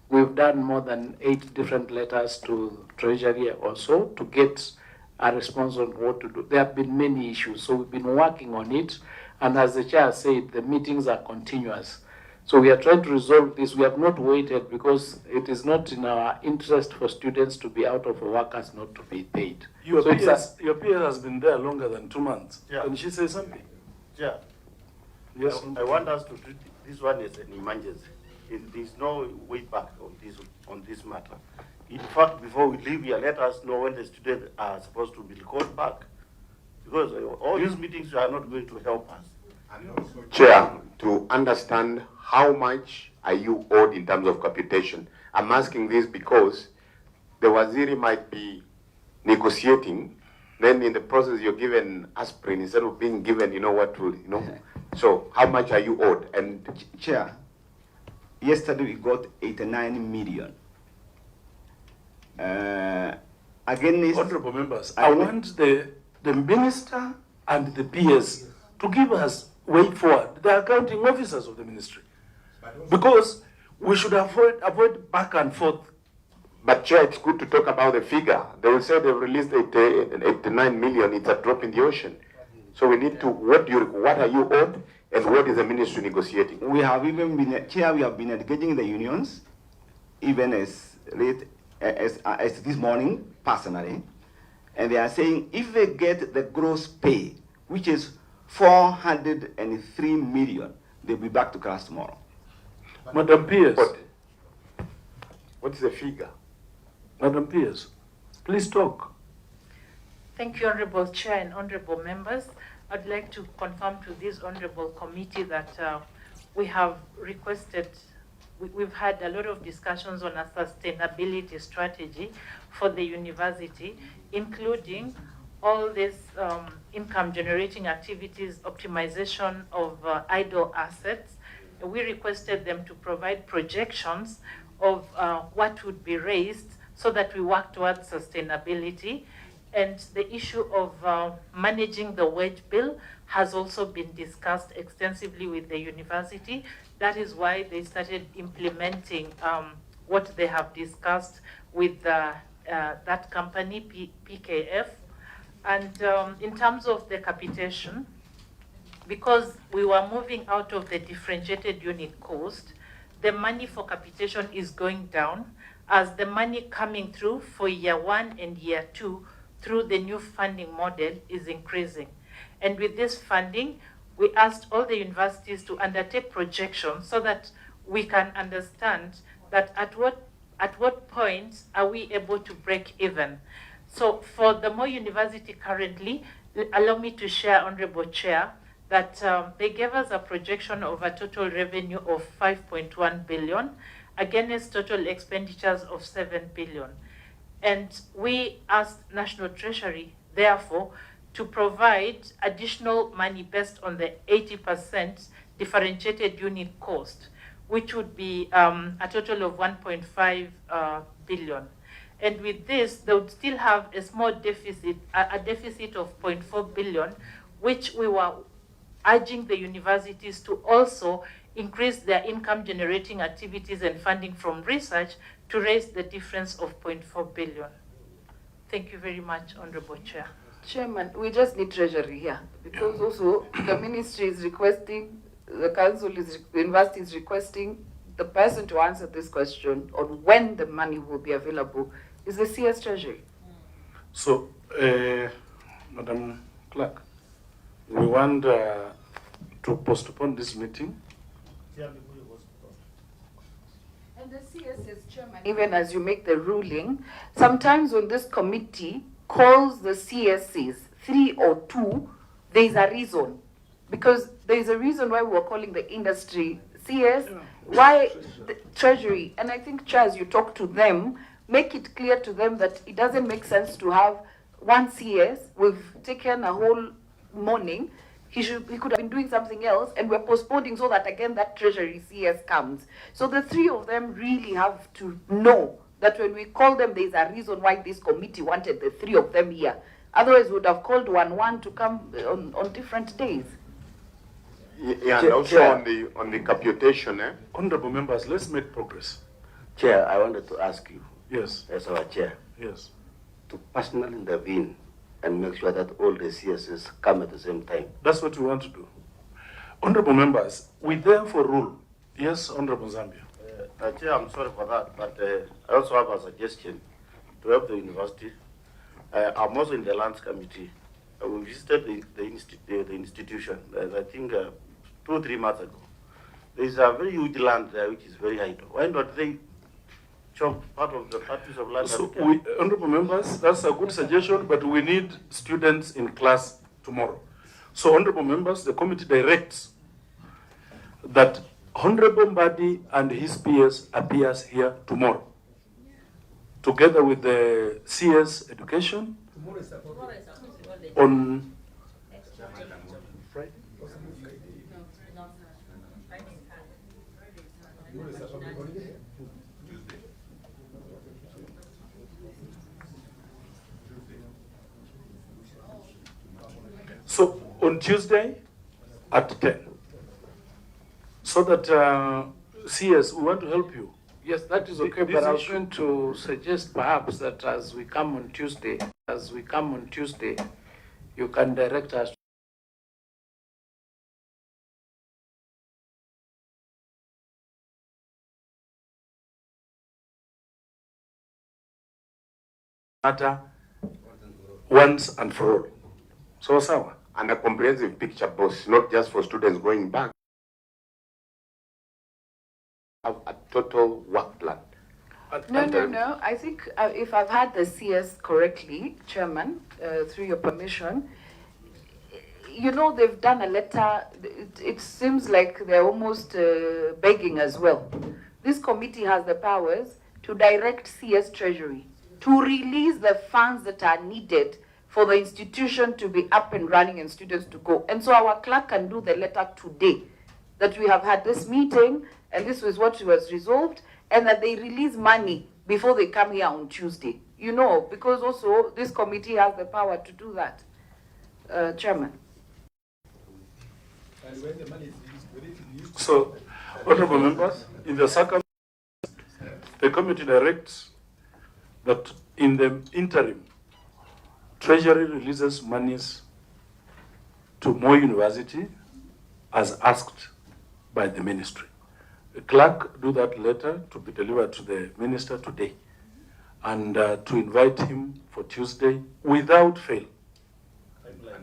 We've done more than 8 different letters to Treasury also to get a response on what to do. There have been many issues, so we've been working on it. And as the Chair said, the meetings are continuous. So we are trying to resolve this. We have not waited because it is not in our interest for students to be out of workers not to be paid. Your So peer has been there longer than 2 months. Yeah. Can she say something? Yeah. Yes. I want us to treat this one as an emergency. There's no way back on this matter. In fact, before we leave here, let us know when the students are supposed to be called back. Because all these meetings are not going to help us. Chair, to understand how much are you owed in terms of computation? I'm asking this because the Waziri might be negotiating, then in the process you're given aspirin instead of being given, So how much are you owed? And Chair, yesterday we got 89 million. Against Honorable members, I want the minister and the PS to give us way forward, the accounting officers of the ministry. Because we should avoid back and forth. But Chair, it's good to talk about the figure. They will say they've released 89 million, it's a drop in the ocean. So we need to, what are you owed and what is the ministry negotiating? We have even been, Chair, we have been engaging the unions, even as late as this morning, personally, and they are saying if they get the gross pay, which is 403 million, they'll be back to class tomorrow. Madam Pierce. What is the figure? Madam Pierce, please talk. Thank you, Honorable Chair and Honorable Members. I'd like to confirm to this Honorable Committee that we have requested, we've had a lot of discussions on a sustainability strategy for the university, including all these income generating activities, optimization of idle assets. We requested them to provide projections of what would be raised so that we work towards sustainability. And the issue of managing the wage bill has also been discussed extensively with the university. That is why they started implementing what they have discussed with that company, PKF. And in terms of the capitation, because we were moving out of the differentiated unit cost, the money for capitation is going down as the money coming through for year 1 and year 2 through the new funding model is increasing. And with this funding, we asked all the universities to undertake projections so that we can understand that at what point are we able to break even. So for the Moi University currently, allow me to share, Honorable Chair, that they gave us a projection of a total revenue of 5.1 billion against total expenditures of 7 billion. And we asked National Treasury, therefore, to provide additional money based on the 80% differentiated unit cost, which would be a total of 1.5 billion. And with this, they would still have a small deficit, a deficit of 0.4 billion, which we were urging the universities to also increase their income generating activities and funding from research to raise the difference of 0.4 billion. Thank you very much, Honorable Chair. Chairman, we just need treasury here because also the ministry is requesting, the council is, the university is requesting the person to answer this question on when the money will be available is the CS Treasury. So, Madam Clerk, we want to postpone this meeting. And the CS is chairman. Even as you make the ruling, sometimes when this committee calls the CSCs 3 or 2, there is a reason. Because there is a reason why we're calling the industry CS, why the Treasury. And I think, Chair, as you talk to them, make it clear to them that it doesn't make sense to have one CS. We've taken a whole morning. He could have been doing something else, and we're postponing so that again that Treasury CS comes. So the 3 of them really have to know that when we call them, there's a reason why this committee wanted the 3 of them here. Otherwise, we would have called one to come on different days. Yeah, and also on the computation. Honorable members, let's make progress. Chair, I wanted to ask you. Yes. As our chair. Yes. To personally intervene and make sure that all the CSs come at the same time. That's what we want to do. Honorable members, we therefore rule. Yes, Honorable Zambia. Chair, I'm sorry for that, but I also have a suggestion to help the university. I'm also in the lands committee. We visited the institution, I think 2 or 3 months ago. There is a very huge land there which is very idle. Why not they chop part of the piece of land? So, honorable members, that's a good suggestion, but we need students in class tomorrow. So, honorable members, the committee directs that Honorable Mbadi and his peers appears here tomorrow, together with the CS Education on Friday. So on Tuesday at 10, so that CS, we want to help you. Yes, that is okay, but I was going to suggest perhaps that as we come on Tuesday, you can direct us matter once and for all. So, Sawa. And a comprehensive picture, boss, not just for students going back. Have a total work plan. No. I think if I've had the CS correctly, Chairman, through your permission, you know, they've done a letter. It seems like they're almost begging as well. This committee has the powers to direct CS Treasury to release the funds that are needed for the institution to be up and running and students to go. And so our clerk can do the letter today, that we have had this meeting and this was what was resolved, and that they release money before they come here on Tuesday. You know, because also this committee has the power to do that, Chairman. And when the money is released, So, honorable members, in the circumstances, the committee directs that in the interim, Treasury releases monies to Moi University as asked by the ministry. The clerk do that letter to be delivered to the minister today, and to invite him for Tuesday without fail.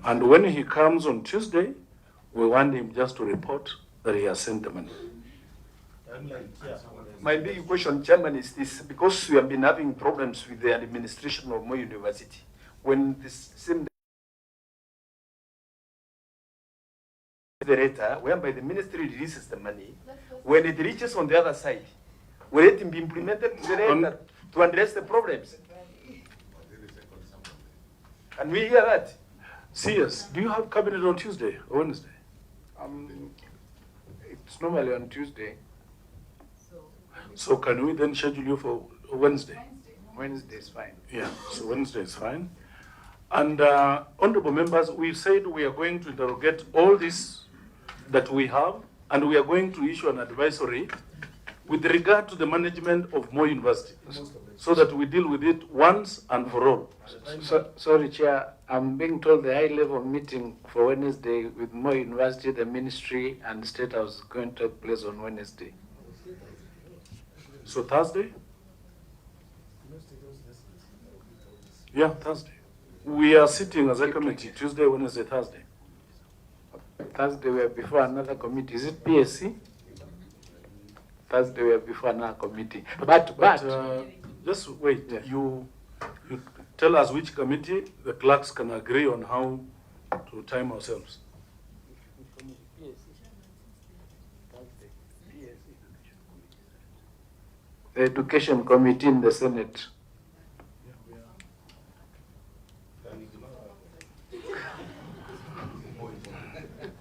And when he comes on Tuesday, we want him just to report that he has sent the money. My big question, Chairman, is this: because we have been having problems with the administration of Moi University, when this same letter, whereby the ministry releases the money, when it reaches on the other side, will it be implemented to the letter to address the problems? Can we hear that? CS, do you have cabinet on Tuesday or Wednesday? It's normally on Tuesday. So can we then schedule you for Wednesday? Wednesday is fine. Yeah, so Wednesday is fine. And honorable members, we said we are going to interrogate all these that we have, and we are going to issue an advisory with regard to the management of Moi University, so that we deal with it once and for all. Sorry, Chair, I'm being told the high-level meeting for Wednesday with Moi University, the ministry, and State House is going to take place on Wednesday. So Thursday? Yeah, Thursday. We are sitting as a committee Tuesday, Wednesday, Thursday. Thursday we are before another committee. Is it PSC? Thursday we are before another committee. But just wait. Yeah. You tell us which committee the clerks can agree on how to time ourselves. The Education Committee in the Senate.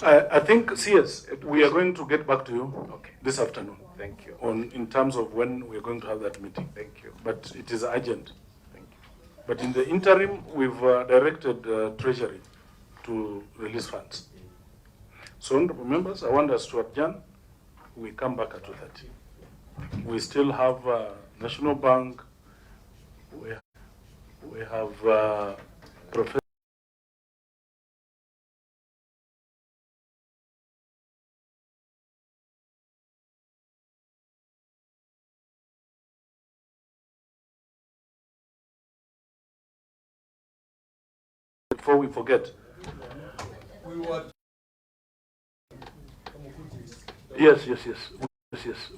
I think, CS, we are going to get back to you this afternoon. Thank you. In terms of when we are going to have that meeting. Thank you. But it is urgent. Thank you. But in the interim, we've directed Treasury to release funds. So, honorable members, I want us to adjourn. We come back at 2:30. We still have National Bank. We have Professor. Before we forget. Yes.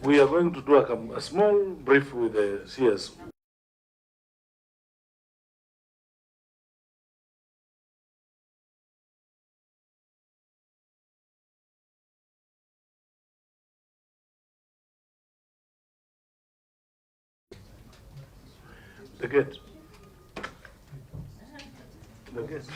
We are going to do a small brief with the CS. The gate. The gate.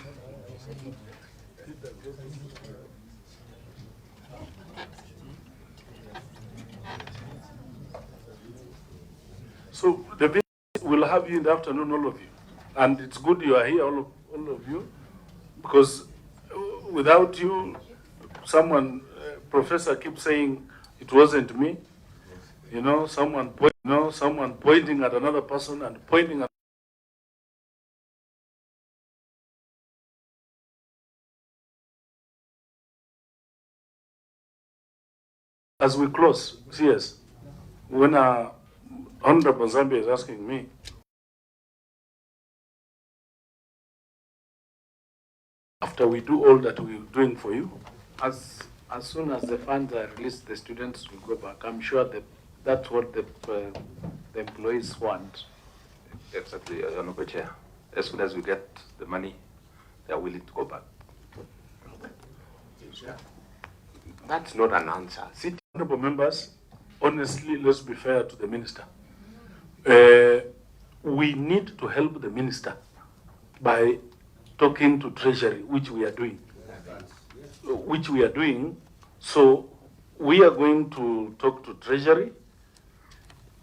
So the business will have you in the afternoon, all of you. And it's good you are here, all of you, because without you, someone, professor keeps saying it wasn't me. You know, someone pointing at another person and pointing at. As we close, CS, when Honorable Zambia is asking me, after we do all that we're doing for you, as soon as the funds are released, the students will go back. I'm sure that that's what the employees want. Exactly, Honorable Chair. As soon as we get the money, they are willing to go back. That's not an answer. See, honorable members, honestly, let's be fair to the minister. We need to help the minister by talking to Treasury, which we are doing. So we are going to talk to Treasury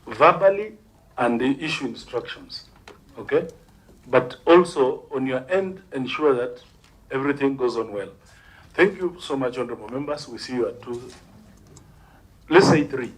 verbally and issue instructions, okay? But also on your end, ensure that everything goes on well. Thank you so much, honorable members. We see you at 2. Let's say 3.